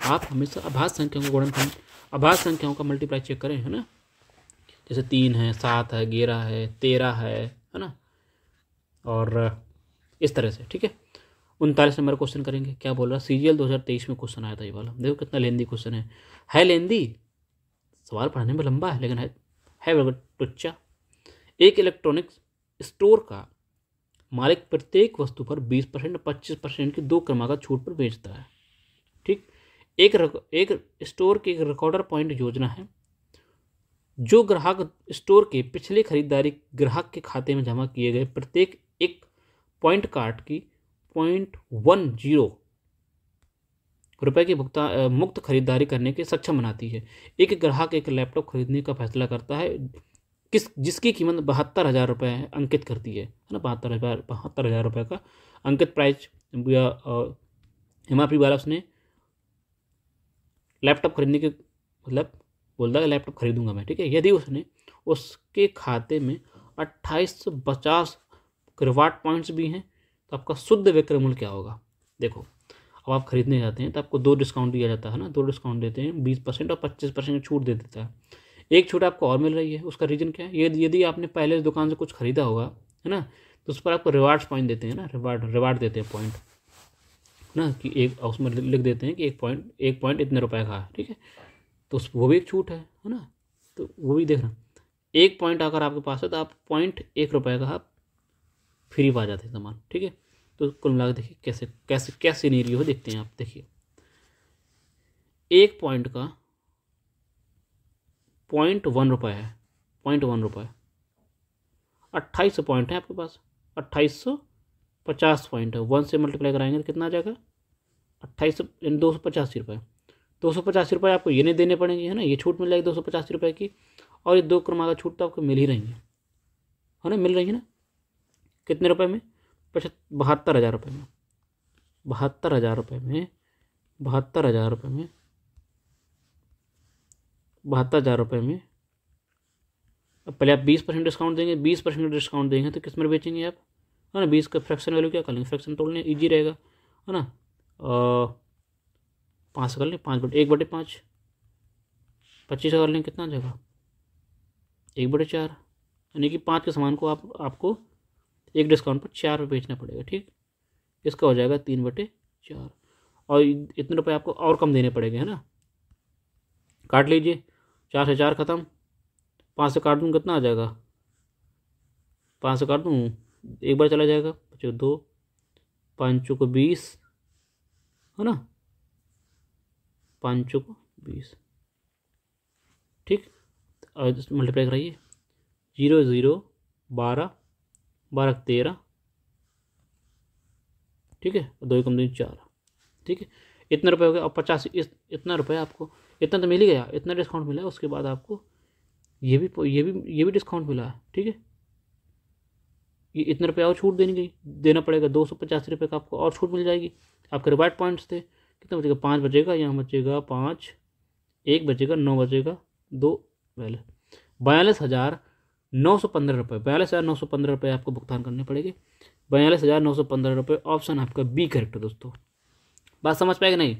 आप हमेशा अभाज्य संख्याओं का गुणनफल, अभाज्य संख्याओं का मल्टीप्लाई चेक करें, है ना। जैसे 3 है, 7 है, 11 है, 13 है ना। और इस तरह से, ठीक है। 39 नंबर क्वेश्चन करेंगे। क्या बोल रहा है, CGL 2023 में क्वेश्चन आया था ये वाला। देखो कितना लेंदी क्वेश्चन है लेंदी, सवाल पढ़ने में लंबा है लेकिन है बिल्कुल टुच्चा। एक इलेक्ट्रॉनिक्स स्टोर का मालिक प्रत्येक वस्तु पर 20% 25% की 2 क्रमागत छूट पर बेचता है, ठीक। एक स्टोर की एक रिकॉर्डर पॉइंट योजना है जो ग्राहक स्टोर के पिछले खरीदारी ग्राहक के खाते में जमा किए गए प्रत्येक एक पॉइंट कार्ड की 0.10 रुपए की भुगतान मुक्त खरीदारी करने के सक्षम बनाती है। एक ग्राहक एक लैपटॉप खरीदने का फैसला करता है जिसकी कीमत 72,000 रुपये अंकित करती है ना। 72,000 रुपये का अंकित प्राइस या MRP वाला उसने लैपटॉप खरीदने के मतलब बोलता है लैपटॉप खरीदूंगा मैं, ठीक है। यदि उसने उसके खाते में 2850 रिवार्ड पॉइंट्स भी हैं तो आपका शुद्ध विक्रय मूल्य क्या होगा। देखो अब आप खरीदने जाते हैं तो आपको 2 डिस्काउंट दिया जाता है ना, 2 डिस्काउंट देते हैं, 20% और 25% छूट दे देता है। एक छूट आपको और मिल रही है, उसका रीज़न क्या है, यदि आपने पहले इस दुकान से कुछ खरीदा होगा है ना, तो उस पर आपको रिवार्ड्स पॉइंट देते हैं ना, रिवार्ड देते हैं पॉइंट ना, कि एक उसमें लिख देते हैं कि एक पॉइंट इतने रुपए का है, ठीक है। तो वो भी एक छूट है ना, तो वो भी देखना। 1 पॉइंट अगर आपके पास है तो आप 1 रुपये का आप फ्री पा जाते हैं सामान, ठीक है। तो कुल मिलाकर देखिए कैसे कैसे क्या सिनेरियो है, देखते हैं आप। देखिए 1 पॉइंट का 0.1 रुपये है, 0.1 रुपये, 2800 पॉइंट है आपके पास, 2850 पॉइंट है। 1 से मल्टीप्लाई कराएंगे तो कितना आ जाएगा, 2800 यानी 285 रुपये। 285 रुपये आपको ये नहीं देने पड़ेंगे है ना, ये छूट मिल जाएगी 285 रुपये की, और ये 2 क्रमागत छूट तो आपको मिल ही रही है ना, मिल रही है ना। कितने रुपए में, 72,000 रुपये में, 72,000 रुपये में, 72,000 रुपये में, 72,000 रुपये में। अब पहले आप 20% डिस्काउंट देंगे, 20% डिस्काउंट देंगे तो किस में बेचेंगे आप, है ना। 20 का फ्रैक्शन वैल्यू क्या कर लेंगे, फ्रैक्शन तोड़ने ईजी रहेगा है ना। 5 कर लें, 1/5, 25 कर लें, कितना आ जाएगा 1/4, यानी कि 5 के सामान को आपको एक डिस्काउंट पर 4 रुपये बेचना पड़ेगा, ठीक। इसका हो जाएगा 3/4, और इतने रुपए आपको और कम देने पड़ेंगे है ना। काट लीजिए, 4 से 4 ख़त्म, 5 से काट दूँ कितना आ जाएगा, 5 से काट दूँ 1 बार चला जाएगा, बचे 2, 5 को 20 है ना, 5 को 20, ठीक। और मल्टीप्लाई कराइए, 0 0 12 12 13, ठीक है, 2 कम 2 4, ठीक है। इतने रुपए हो गए, और 50 इतना रुपये आपको, इतना तो मिल ही गया, इतना डिस्काउंट मिला है, उसके बाद आपको ये भी डिस्काउंट मिला है, ठीक है। ये इतने रुपये और छूट देना पड़ेगा, 285 रुपये का आपको और छूट मिल जाएगी। आपके रिवार्ड पॉइंट्स थे, कितना बचेगा, 5 बचेगा, यहाँ बचेगा 5, 1 बचेगा, 9 बचेगा, 2 पहले 42,915 रुपये, 42,915 रुपये आपको भुगतान करने पड़ेंगे। 42,915 रुपये, ऑप्शन आपका बी करेक्ट है दोस्तों। बात समझ पाएगा नहीं।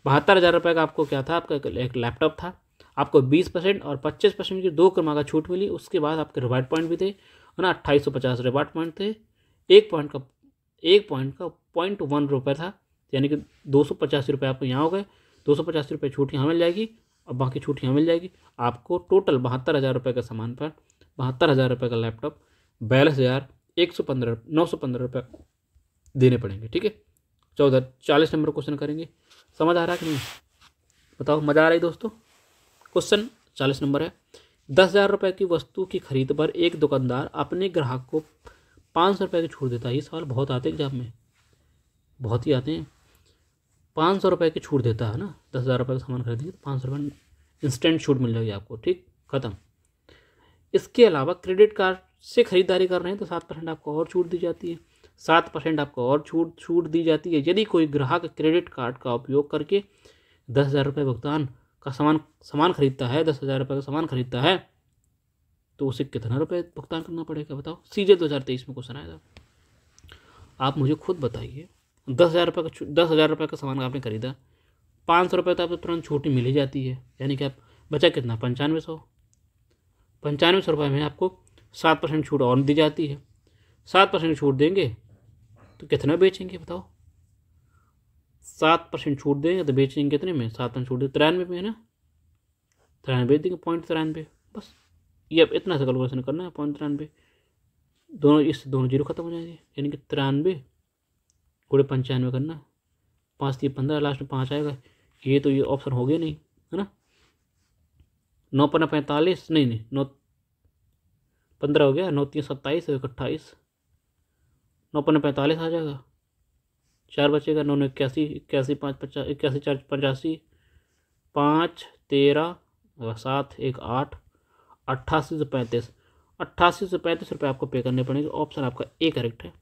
72,000 रुपये का आपको क्या था, आपका एक लैपटॉप था, आपको 20% और 25% की 2 क्रमागत छूट मिली। उसके बाद आपके रिवार्ड पॉइंट भी थे है ना, 2850 रिवार्ड पॉइंट थे। 1 पॉइंट का 0.1 रुपये था, यानी कि 285 रुपये आपको यहाँ हो गए। 285 रुपये छूट यहाँ मिल जाएगी और बाकी छूट यहाँ मिल जाएगी। आपको टोटल 72,000 रुपये का सामान पर 72,000 रुपये का लैपटॉप 42,915 रुपये देने पड़ेंगे, ठीक है। 40 नंबर क्वेश्चन करेंगे। समझ आ रहा है कि नहीं, बताओ, मज़ा आ रही दोस्तों। क्वेश्चन 40 नंबर है। 10,000 रुपये की वस्तु की खरीद पर एक दुकानदार अपने ग्राहक को 500 रुपये की छूट देता है। ये सवाल बहुत आते हैं एग्जाम में, बहुत ही आते हैं। 500 रुपये की छूट देता है ना, 10,000 रुपये का सामान खरीदेंगे तो 500 रुपये इंस्टेंट छूट मिल जाएगी आपको, ठीक, ख़त्म। इसके अलावा क्रेडिट कार्ड से खरीदारी कर रहे हैं तो 7% आपको और छूट दी जाती है। 7% आपको और छूट दी जाती है यदि कोई ग्राहक क्रेडिट कार्ड का उपयोग करके 10,000 रुपये भुगतान का सामान खरीदता है, 10,000 रुपये का सामान खरीदता है, तो उसे कितना रुपये भुगतान करना पड़ेगा बताओ। CGL 2023 में क्वेश्चन आया था। आप मुझे खुद बताइए, 10,000 रुपये का सामान आपने खरीदा, 500 रुपये तो आपको तुरंत छूट मिल ही जाती है, यानी कि आप बचा कितना, 9500 रुपये में आपको 7% छूट और दी जाती है। 7% छूट देंगे तो कितना बेचेंगे बताओ? 7% छूट देंगे तो बेचेंगे कितने में? 7% छूट दे 93 में है ना, 93 बेच देंगे, 0.93। बस ये अब इतना सा कैलकुलेशन करना है, 0.93 दोनों, इससे दोनों जीरो खत्म हो जाएंगे, यानी कि 93 गुणे 95 करना, 5 3 15, लास्ट में 5 आएगा। ये तो ये ऑप्शन हो गया नहीं, है ना। 9 5 45, नहीं 9 15 हो गया, 9 3 27, 1 28, 9 5 45 आ जाएगा, 4 बचेगा, 9 9 81, 81 5 50, 81 4 85, 5 13 7 1 8, 88 से 35, 88 से 35 रुपये आपको पे करने पड़ेंगे। ऑप्शन आपका ए करेक्ट है।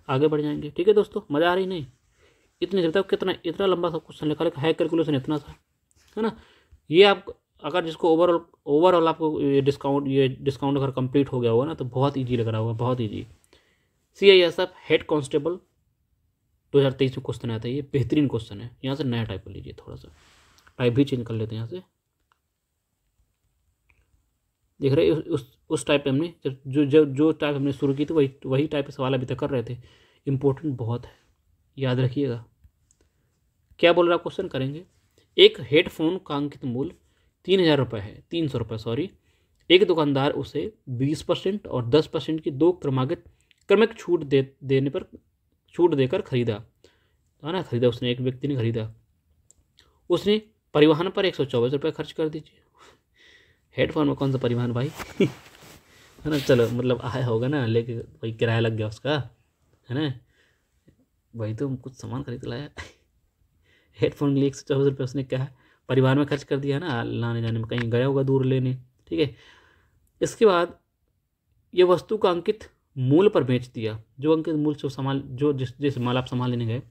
आगे बढ़ जाएंगे, ठीक है दोस्तों, मज़ा आ रही नहीं? इतने से बताओ कितना, इतना लंबा सा क्वेश्चन लिखा है, कैलकुलेशन इतना सा, है ना। ये आप अगर जिसको ओवरऑल आपको ये डिस्काउंट अगर कंप्लीट हो गया होगा ना तो बहुत ईजी लग रहा होगा, बहुत ईजी। CISF हेड कांस्टेबल 2023 में क्वेश्चन आया था, ये बेहतरीन क्वेश्चन है। यहाँ से नया टाइप कर लीजिए, थोड़ा सा टाइप भी चेंज कर लेते हैं यहाँ से। देख रहे उस टाइप पे हमने जो टाइप हमने शुरू की थी वही टाइप सवाल अभी तक कर रहे थे। इंपॉर्टेंट बहुत है, याद रखिएगा। क्या बोल रहा क्वेश्चन करेंगे। एक हेडफोन का अंकित मूल्य 3,000 रुपये है, 300 रुपये सॉरी। एक दुकानदार उसे 20% और 10% की दो क्रमिक छूट देकर खरीदा, है ना, खरीदा उसने, एक व्यक्ति ने खरीदा। उसने परिवहन पर 124 रुपये खर्च कर दीजिए। हेडफोन में कौन सा परिवहन भाई है ना, चलो मतलब आया होगा ना, लेके भाई किराया लग गया उसका, है ना, भाई तो कुछ सामान खरीद लाया। हेडफोन के लिए 124 रुपये उसने क्या है परिवहन में खर्च कर दिया ना, लाने जाने में, कहीं गया होगा दूर लेने, ठीक है। इसके बाद ये वस्तु का अंकित मूल्य पर बेच दिया, जो अंकित मूल्य से सामान, जो जिस माल आप सामान लेने गए,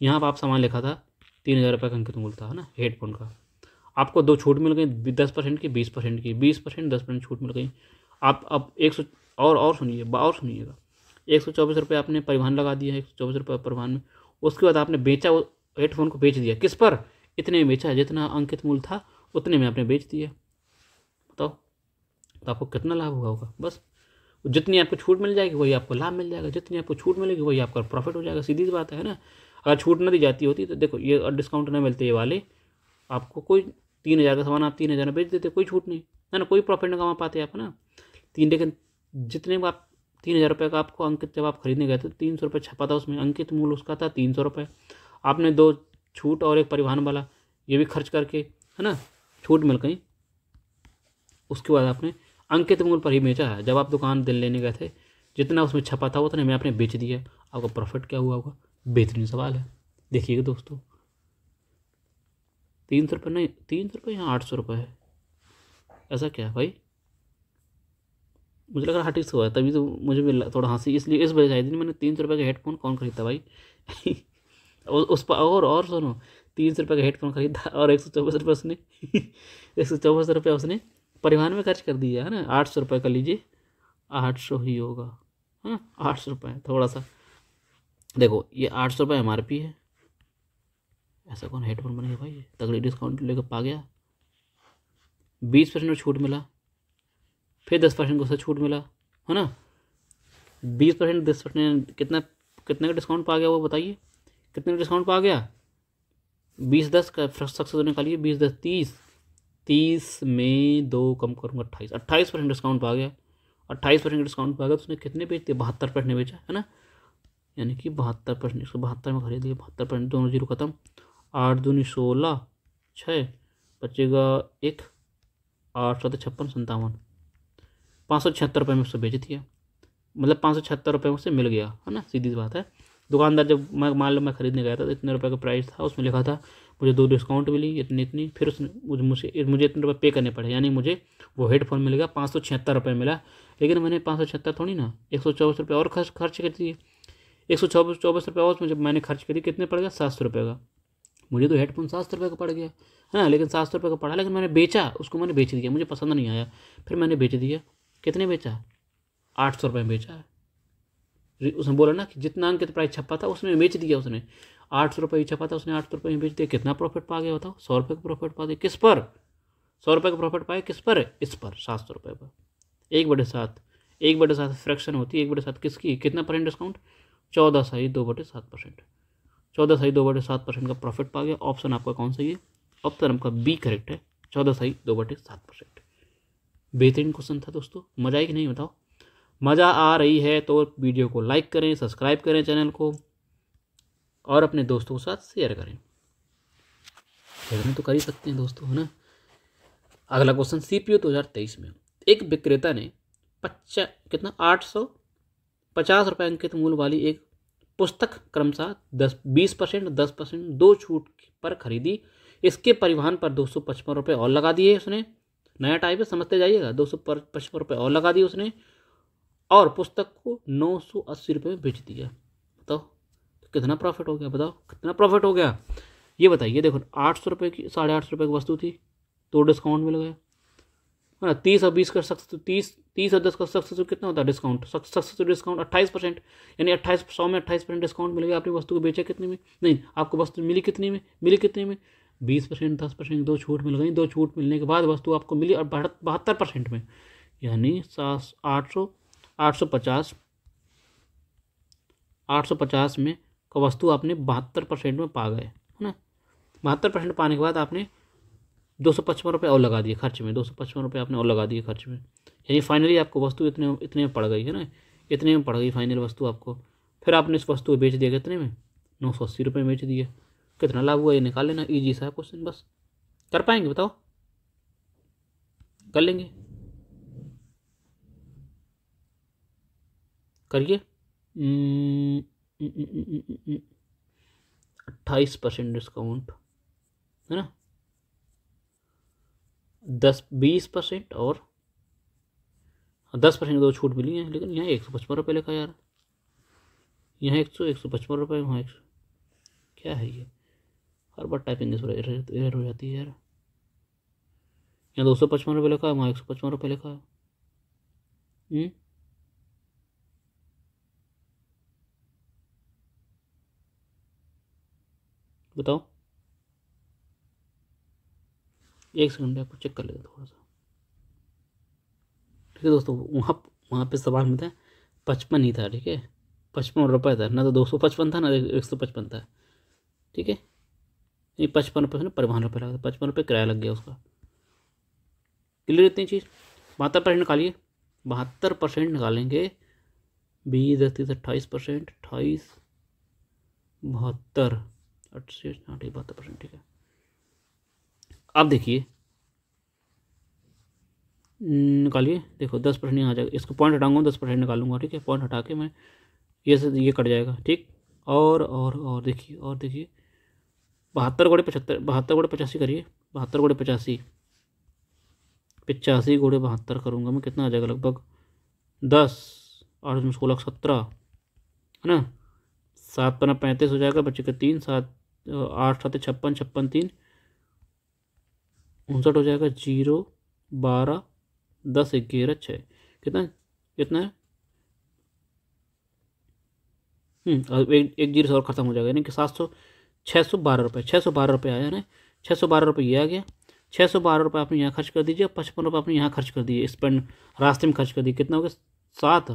यहाँ पर आप सामान लिखा था 3,000 रुपये का अंकित मूल्य था, है ना, हेडफोन का। आपको दो छूट मिल गई, 10% की, 20% की, 20% 10% छूट मिल गई। आप अब 100 और सुनिएगा, 124 रुपये आपने परिवहन लगा दिया, 124 रुपये परिवहन में। उसके बाद आपने बेचा, वो हेडफोन को बेच दिया, किस पर? इतने में बेचा, जितना अंकित मूल्य था उतने में आपने बेच दिया। बताओ तो आपको कितना लाभ हुआ होगा? बस जितनी आपको छूट मिल जाएगी वही आपको लाभ मिल जाएगा, जितनी आपको छूट मिलेगी वही आपका प्रॉफिट हो जाएगा। सीधी सी बात है ना। अगर छूट न दी जाती होती तो देखो, ये डिस्काउंट न मिलते ये वाले, आपको कोई 3,000 का सामान आप 3,000 में बेच देते, कोई छूट नहीं, है ना, कोई प्रॉफिट न कमा पाते आप, है ना। लेकिन जितने में आप 3,000 रुपये का आपको अंकित, जब आप खरीदने गए थे 300 रुपये छपा था उसमें, अंकित मूल्य उसका था 300 रुपये। आपने दो छूट और एक परिवहन वाला ये भी खर्च करके, है ना, छूट मिल गई। उसके बाद आपने अंकित मूल्य पर ही बेचा है। जब आप दुकान दिल लेने गए थे, जितना उसमें छपा था उतने में आपने बेच दिया, आपका प्रॉफिट क्या हुआ होगा? बेहतरीन सवाल है, देखिएगा दोस्तों। 300 रुपये नहीं, 300 रुपये यहाँ 800 रुपये है, ऐसा क्या है भाई? मुझे लग रहा हटी से हुआ है, तभी तो मुझे भी थोड़ा हंसी इसलिए इस वजह से आई थी। मैंने 300 रुपये का हेडफोन कौन खरीदता भाई उस पर और सुनो, 300 रुपये का हेडफोन खरीदा और 124 रुपये उसने 124 रुपये उसने परिवहन में खर्च कर दिया, है ना। 800 रुपये का लीजिए, 800 ही होगा, हाँ 800 रुपये। थोड़ा सा देखो, ये 800 रुपये MRP है। ऐसा कौन हेडफोन बनेगा भाई? तगड़ी डिस्काउंट लेकर पा गया, 20% छूट मिला, फिर 10% को छूट मिला, है ना। 20% 10% कितने का डिस्काउंट पा गया वो बताइए, कितने का डिस्काउंट पा गया? 20 10 का सक्सेस निकालिए, 20 10 30 में 2 कम करूँगा 28% डिस्काउंट पा गया। 28% डिस्काउंट पा गया तो उसने कितने बेच दिए? 72% बेचा, है ना, यानी कि 72%, 172 में खरीद लिया, 72%, दोनों जीरो खत्म। 8 दूनी 16, 6 बचेगा 1, 8 7 56 57, 576 रुपये में उससे बेच दिया, मतलब 576 रुपये में उससे मिल गया, है ना, सीधी सी बात है। दुकानदार जब मैं मान लो मैं खरीदने गया था तो इतने रुपये का प्राइस था, उसमें लिखा था मुझे 2 डिस्काउंट मिली इतनी, फिर उसने मुझे इतने रुपये पे करने पड़े, यानी मुझे वो हेडफोन मिल गया 576 रुपये मिला। लेकिन मैंने 576 थोड़ी ना, 124 रुपये और खर्च कर दिए, 124 रुपये और मुझे मैंने खर्च करी, कितने पड़ गया? 700 रुपये का। मुझे तो हेडफोन 700 रुपये का पड़ गया, है ना, लेकिन 700 रुपये का पड़ा, लेकिन मैंने बेचा उसको, मैंने बेच दिया, मुझे पसंद नहीं आया, फिर मैंने बेच दिया। कितने बेचा? 800 रुपये में बेचा है। उसने बोला ना कि जितना अंकित प्राइस छपा था उसमें बेच दिया उसने, 800 रुपये ही छपा था उसने, 800 रुपये में बेच दिया। कितना प्रॉफिट पा गया बताओ? 100 रुपये का प्रॉफिट पा दिया। किस पर? 100 रुपये का प्रॉफिट पाए किस पर? इस पर 700 रुपये पर, 1/7, 1/7 फ्रैक्शन होती है, 1/7 किसकी, कितना परसेंट डिस्काउंट, 14/2/7%। 14/2/7% का प्रॉफिट पा गया। ऑप्शन आपका कौन सा है, ऑप्शन आपका बी करेक्ट है, 14/2/7%। बेहतरीन क्वेश्चन था दोस्तों, मजा आई कि नहीं बताओ। मज़ा आ रही है तो वीडियो को लाइक करें, सब्सक्राइब करें चैनल को, और अपने दोस्तों के साथ शेयर करें। शेयर में तो कर ही सकते हैं दोस्तों, है ना। अगला क्वेश्चन, सीपीयू 2023 में एक विक्रेता ने कितना 850 रुपये अंकित मूल्य वाली एक पुस्तक क्रमशः 20%, 10%, 2 छूट पर खरीदी। इसके परिवहन पर 255 रुपये और लगा दिए उसने। नया टाइप है, समझते जाइएगा। 255 रुपये और लगा दिए उसने, और पुस्तक को 980 रुपये में बेच दिया। बताओ कितना प्रॉफिट हो गया, बताओ कितना प्रॉफिट हो गया ये बताइए। देखो 800 रुपये की, 850 रुपये की वस्तु थी, तो डिस्काउंट मिल गया, है ना। 30 और 20 कर सकते, 30 और 10 कर सकते, तो कितना होता है डिस्काउंट, सक्सेस डिस्काउंट 28%, यानी 100 में 28% डिस्काउंट मिल गया। आपने वस्तु को बेचा कितने में, नहीं आपको वस्तु मिली कितने में, 20%, 10%, 2 छूट मिल गई। 2 छूट मिलने के बाद वस्तु आपको मिली और 72% में, यानी 850 में का वस्तु आपने 72% में पा गए, है ना। 72% पाने के बाद आपने 255 रुपये और लगा दिए खर्च में, 255 रुपये आपने और लगा दिए खर्च में, यानी फाइनली आपको वस्तु इतने में पड़ गई, है ना। इतने में पड़ गई फाइनल वस्तु आपको। फिर आपने इस वस्तु को बेच दिया कितने में, 980 रुपये में बेच दिए। कितना लाभ हुआ ये निकाल लेना, ईजी सा क्वेश्चन, बस कर पाएंगे बताओ, कर लेंगे, करिए। 28% डिस्काउंट, है ना, 20% और 10% 2 छूट मिली है, लेकिन यहाँ 155 रुपये लिखा यार, यहाँ 155 रुपये, वहाँ 100, क्या है ये, हर बार टाइपिंग एरर हो जाती है यार। यहाँ 255 रुपये लिखा है, वहाँ 155 रुपये लिखा है। बताओ, एक सेकंड आपको चेक कर लेते थोड़ा सा, ठीक है दोस्तों। वहाँ पे सवाल में था 55 ही था, ठीक है, 55 रुपये था ना, तो 255 था ना 155 था, ठीक है। नहीं 55 रुपये ना परिवहन रुपये लगा, 55 रुपये किराया लग गया उसका। क्लियर इतनी चीज़। 72% निकालिए, 72% निकालेंगे, 20 10 30 28%, 28 72 88 72%, ठीक है। अब देखिए निकालिए, देखो 10% यहाँ आ जाएगा, इसको पॉइंट हटाऊंगा, 10% निकालूंगा, ठीक है। पॉइंट हटा के मैं ये कट जाएगा, ठीक। और देखिए, 72 गुणे 75, 72 गुणे 85 करिए, 72 गुणे 85, 85 गुणे 72 करूँगा मैं, कितना आ जाएगा लगभग 10, 8 में 16 17, है ना। 7 पन्ना 35 हो जाएगा, बच्चे के 3 7 8 7 56, 56 3 59 हो जाएगा, 0 12 10 11 6, कितना कितना है, और एक जीरो से और खत्म हो जाएगा, यानी कि 612 रुपये, 612 रुपये आया ना, 612 रुपये ये आ गया। 612 रुपये आपने यहाँ खर्च कर दीजिए, 55 रुपये आपने यहाँ खर्च कर दिए, स्पेंड रास्ते में खर्च कर दिए, कितना हो गया 7,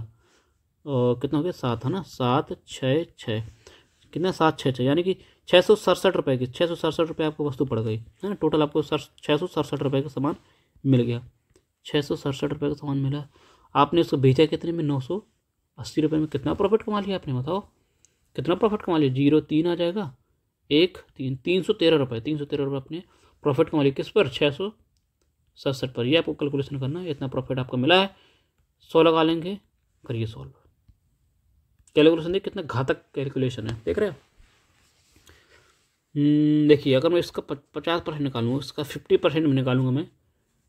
कितना हो गया 7, है ना, 7 6 6, कितना 7 6 6, यानी कि 667 रुपये की, 667 रुपये आपको वस्तु पड़ गई, है ना। टोटल आपको 667 रुपये का सामान मिल गया, 667 रुपये का सामान मिला। आपने उसको बेचा कितने में, 980 रुपये में। कितना प्रॉफिट कमा लिया आपने, बताओ कितना प्रॉफिट कमा लिया। 0 3 आ जाएगा, 1 3 313 रुपये, 313 रुपये अपने प्रॉफिट कमा लिया, किस पर, 667 पर। ये आपको कैलकुलेशन करना है, इतना प्रॉफिट आपको मिला है। 100 लगा लेंगे, करिए सॉल्व। कैलकुलेशन देखिए कितना घातक कैलकुलेशन है, देख रहे हो। देखिए अगर मैं इसका 50% निकालूंगा, इसका 50% में निकालूंगा मैं,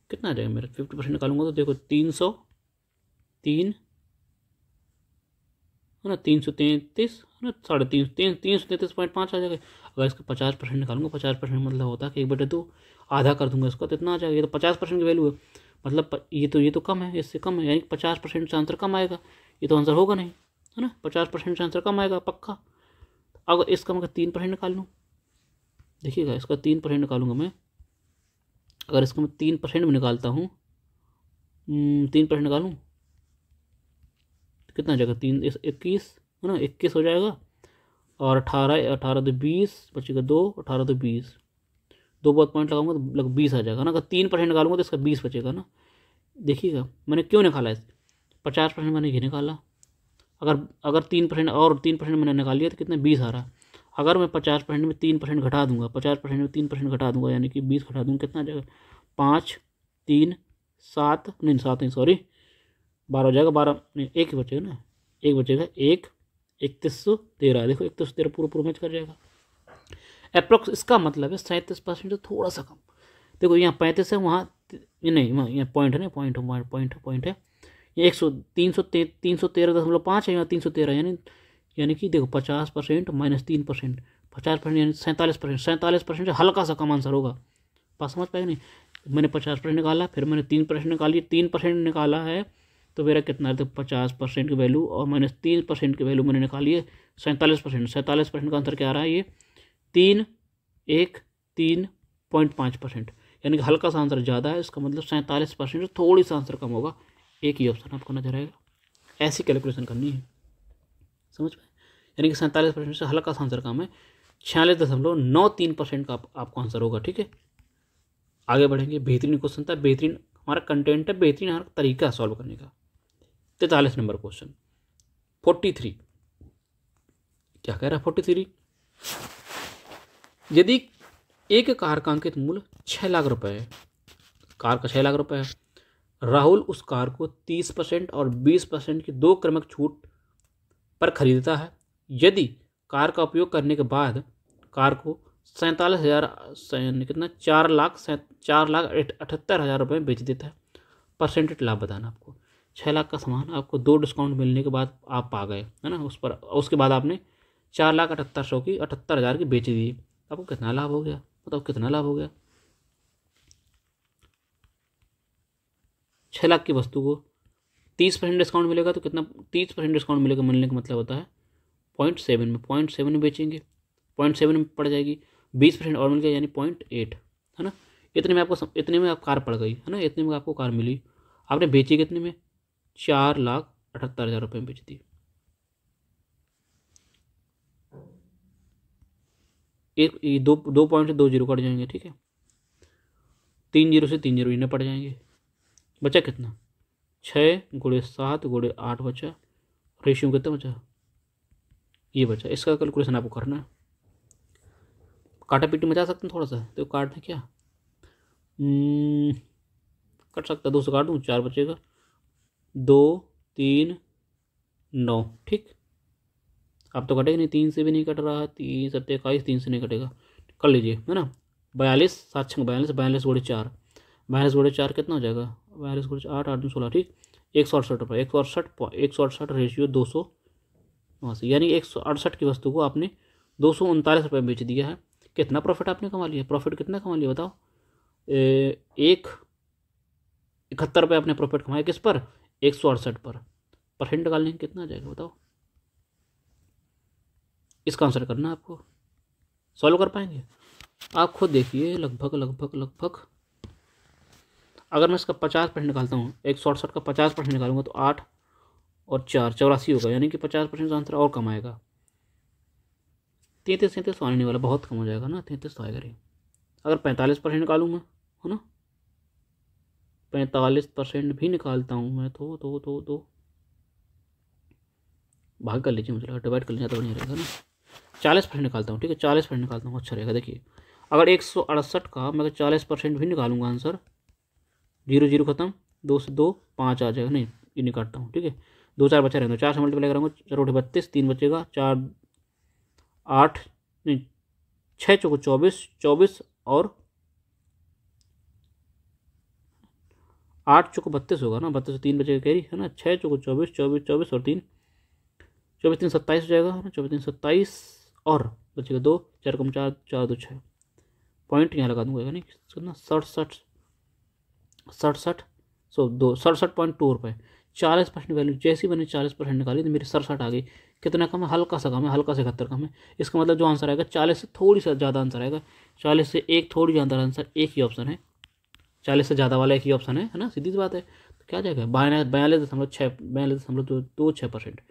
कितना आ जाएगा मेरा, 50% निकालूंगा तो देखो 303, है ना, 333, है ना, 333.5 आ जाएगा। अगर इसका 50% निकालूंगा, 50% मतलब होता है कि 1/2 आधा कर दूंगा इसको, तो इतना आ जाएगा। ये तो 50% की वैल्यू है, मतलब ये तो कम है, इससे कम है, यानी 50% से आंसर कम आएगा, ये तो आंसर होगा नहीं, है ना। 50% से आंसर कम आएगा पक्का। अगर इसका मैं 3% निकाल लूँ, देखिएगा इसका 3% निकालूंगा मैं, अगर इसका मैं 3% में निकालता हूँ, 3% निकालूँ, कितना हो जाएगा 3 21 है ना, 21 हो जाएगा। और 18 18 तो 20 बचेगा 2, 18 तो 20, 2 बहुत पॉइंट लगाऊंगा तो लगभग 20 आ जाएगा ना। अगर 3% निकालूंगा तो इसका 20 बचेगा ना। देखिएगा मैंने क्यों निकाला है, 50% मैंने ये निकाला। अगर अगर 3% और 3% मैंने निकाल लिया तो कितना 20 आ रहा। अगर मैं 50% में 3% घटा दूंगा, 50% में 3% घटा दूंगा यानी कि 20 घटा दूंगा, कितना आ जाएगा 5 3 7 नहीं 7 नहीं सॉरी 12 हो जाएगा। 12 नहीं, एक ही बचेगा ना, एक बचेगा 1 3113। देखो 3113 पूरा पूरा मैच कर जाएगा अप्रोक्स। इसका मतलब है 37% से थोड़ा सा कम। देखो यहाँ 35 है, वहाँ ये नहीं, वहाँ यहाँ पॉइंट है ना, पॉइंट है ये 313.5 है, यहाँ 313 यानी कि देखो 50% माइनस 3%, 50% यानी 47%, 47% से हल्का सा कम आंसर होगा। बात समझ पाएगा नहीं। मैंने 50% निकाला, फिर मैंने 3% निकाली, 3% निकाला है तो मेरा कितना है, तो 50% की वैल्यू और माइनस 3% की वैल्यू मैंने निकाली है 47%। 47% का आंसर क्या आ रहा है, ये 3.5%, यानी कि हल्का सा आंसर ज़्यादा है। इसका मतलब 47% से थोड़ी सा आंसर कम होगा। एक ही ऑप्शन आपको नजर आएगा। ऐसी कैलकुलेशन करनी है, समझ पाए। यानी कि 47% से हल्का सा आंसर कम है, 46.93% का आपको आंसर होगा। ठीक है, आगे बढ़ेंगे। बेहतरीन क्वेश्चन था, बेहतरीन हमारा कंटेंट है, बेहतरीन हमारा तरीका है सॉल्व करने का। 43 नंबर क्वेश्चन 43 क्या कह रहा है 43, यदि एक कार का अंकित मूल्य 6 लाख रुपए है, कार का 6 लाख रुपए है, राहुल उस कार को 30% और 20% की 2 क्रमिक छूट पर खरीदता है। यदि कार का उपयोग करने के बाद कार को 47,000 कितना 4,78,000 रुपये में बेच देता है, परसेंटेज लाभ बताना आपको। 6 लाख का सामान आपको 2 डिस्काउंट मिलने के बाद आप पा गए है ना, उस पर उसके बाद आपने 4,78,000 की बेच दी, आपको कितना लाभ हो गया, बताओ कितना लाभ हो गया। 6 लाख की वस्तु को 30% डिस्काउंट मिलेगा तो कितना, 30% डिस्काउंट मिलेगा, मिलने का मतलब होता है 0.7 में बेचेंगे, 0.7 में पड़ जाएगी। 20% और मिल गया यानी 0.8 है ना। इतने में आप कार पड़ गई है ना, इतने में आपको कार मिली, आपने बेची कितने में 4,78,000 रुपये में बेच दी। एक 2 पॉइंट से 2 जीरो कट जाएंगे। ठीक है, 3 जीरो से 3 जीरो इन्हें पड़ जाएंगे। बचा कितना 6 × 7 × 8 बचा, रेशियो कितना बचा, ये बचा। इसका कैलकुलेशन आपको करना है। काटा पीटी मचा सकते हैं थोड़ा सा, तो काट दें क्या, कट सकता है, 2 से काट दूँ 4 बचेगा, 2 3 9। ठीक, अब तो कटेगा नहीं, 3 से भी नहीं कट रहा, 3 7 21, 3 से नहीं कटेगा, कर लीजिए है ना। 42 7 6 42, 42 × 4, 42 × 4 कितना हो जाएगा, 42 × 8 8 16। ठीक, 168 रुपये, 168 रेशियो 289, यानी 168 की वस्तु को आपने 239 रुपये में बेच दिया है। कितना प्रॉफिट आपने कमा लिया, प्रॉफिट कितना कमा लिया बताओ, 171 रुपये आपने प्रॉफिट कमाया, किस पर 168 पर। परसेंट निकालने कितना आ जाएगा बताओ, इसका आंसर करना है आपको। सॉल्व कर पाएंगे आप, खुद देखिए। लगभग अगर मैं इसका 50% निकालता हूँ, 168 का 50% निकालूंगा तो 8 और 4 84 होगा, यानी कि 50% आंसर और कम आएगा। 33 37 आने वाला, बहुत कम हो जाएगा ना, 33 तो आएगा नहीं। अगर 45% निकालूंगा है ना, 45% भी निकालता हूँ मैं तो भाग कर लीजिए, मतलब डिवाइड कर लीजिए तो बढ़िया रहेगा ना। 40% निकालता हूँ, ठीक है 40% निकालता हूँ, अच्छा रहेगा। देखिए अगर 168 का मैं 40% भी निकालूंगा आंसर, 0 0 खत्म, 2 से 2 5 आ जाएगा, नहीं ये नहीं काटता हूँ। ठीक है, 2 4 बचा रहेंगे, 4 से मल्टीप्लाई करूँगा, 4 32, 3 बचेगा, 4 8 नहीं 6 चौको 24, 24 और 8 चौको 32 होगा ना, 32 से 3 बचेगा कैरी है ना, 6 चौको 24, 24 24 और 3 24 3 27 हो जाएगा है ना, 24 3 27 और बचेगा 2, 4 कम 4 4 2 6। पॉइंट यहाँ लगा दूंगा नहीं कितना, 67 67.2 रुपये। 40% वैल्यू जैसी मैंने 40% निकाली तो मेरी 67 आ गई। कितना कम है, हल्का सा कम है, हल्का से 71 कम है। इसका मतलब जो आंसर आएगा 40 से थोड़ी सा ज़्यादा आंसर आएगा, 40 से एक थोड़ी ज़्यादा आंसर, एक ही ऑप्शन है, 40 से ज़्यादा वाला एक ही ऑप्शन है ना, सीधी सी बात है। तो क्या आ जाएगा 42.26%,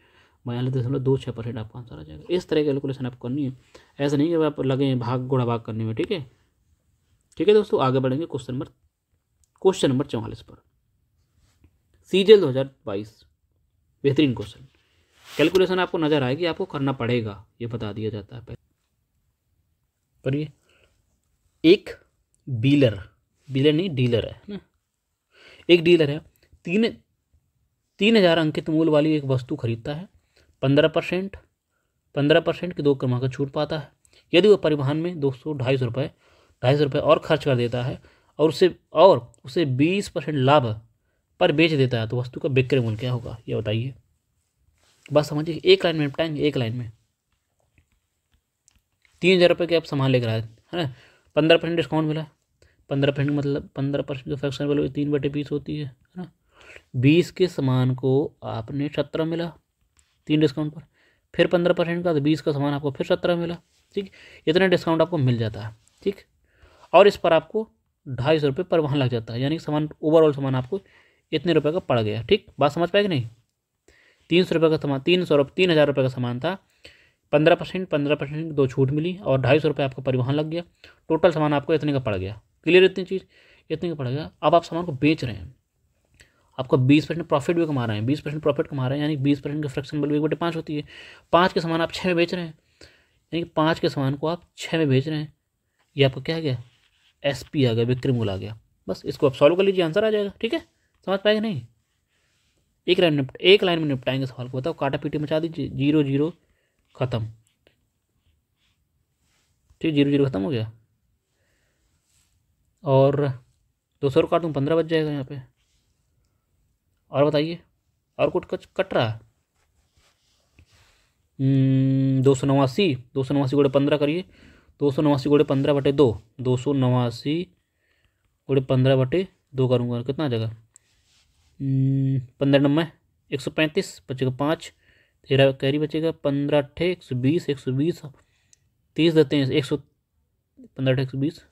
42.26% आपका आंसर आ जाएगा। इस तरह की कैलकुलेशन आपको करनी है, ऐसा नहीं कि आप लगे भाग गुणा भाग करने में। ठीक है, ठीक है दोस्तों, आगे बढ़ेंगे क्वेश्चन नंबर 44 पर। सीजीएल 2022 बेहतरीन क्वेश्चन। कैलकुलेशन आपको नजर आएगी, आपको करना पड़ेगा, ये बता दिया जाता है पहले। पर ये एक डीलर नहीं डीलर है ना, एक डीलर है 3,000 अंकित मूल वाली एक वस्तु खरीदता है, 15% की 2 क्रमांक छूट पाता है। यदि वह परिवहन में 200-250 रुपये और खर्च कर देता है और उसे 20% लाभ पर बेच देता है, तो वस्तु का विक्रय मूल्य क्या होगा, ये बताइए। बस समझिए, एक लाइन में निपटाएंगे, एक लाइन में। 3,000 रुपये के आप सामान लेकर आए, है ना, 15% डिस्काउंट मिला। 15% मतलब 15% की फ्रैक्शन वैल्यू 3/20 होती है ना। 20 के सामान को आपने 17 मिला 3 डिस्काउंट पर, फिर 15% का, तो 20 का सामान आपको फिर 17 मिला। ठीक, इतना डिस्काउंट आपको मिल जाता है। ठीक, और इस पर आपको 250 रुपये परिवहन लग जाता है, यानी कि सामान ओवरऑल सामान आपको इतने रुपये का पड़ गया। ठीक, बात समझ पाएगी नहीं। 300 रुपये का सामान, 3,000 रुपये का सामान था, 15% की 2 छूट मिली और 250 रुपये आपका परिवहन लग गया, टोटल सामान आपको इतने का पड़ गया। क्लियर, इतनी चीज़ इतने का पड़ गया। अब आप सामान को बेच रहे हैं, आपका 20% प्रॉफिट भी कमा रहे हैं, 20% प्रॉफिट कमा रहे हैं, यानी 20% की फ्रैक्शन वैल्यू 1/5 होती है। 5 के सामान आप 6 में बेच रहे हैं, यानी कि 5 के सामान को आप 6 में बेच रहे हैं। ये आपका क्या आ गया, SP आ गया, विक्रय मूल्य आ गया। बस इसको आप सॉल्व कर लीजिए, आंसर आ जाएगा। ठीक है, समझ पाएगा नहीं। एक लाइन में निपटाएंगे सवाल को। बताओ, काटा पीटी मचा दीजिए, 0 खत्म। ठीक, 0 खत्म हो गया, और 200 काट दूँ 15 बच जाएगा यहाँ पे। और बताइए, और कुछ कट रहा है। 289 गुणे 15 करिए, 289 गुणे 15/2, 289 गुणे 15/2 करूँगा, कितना आ जाएगा, 15 नंबर 135, बचेगा 5, 13 कैरी बचेगा, 15 अट्ठे 120, 30 देते हैं 15 120,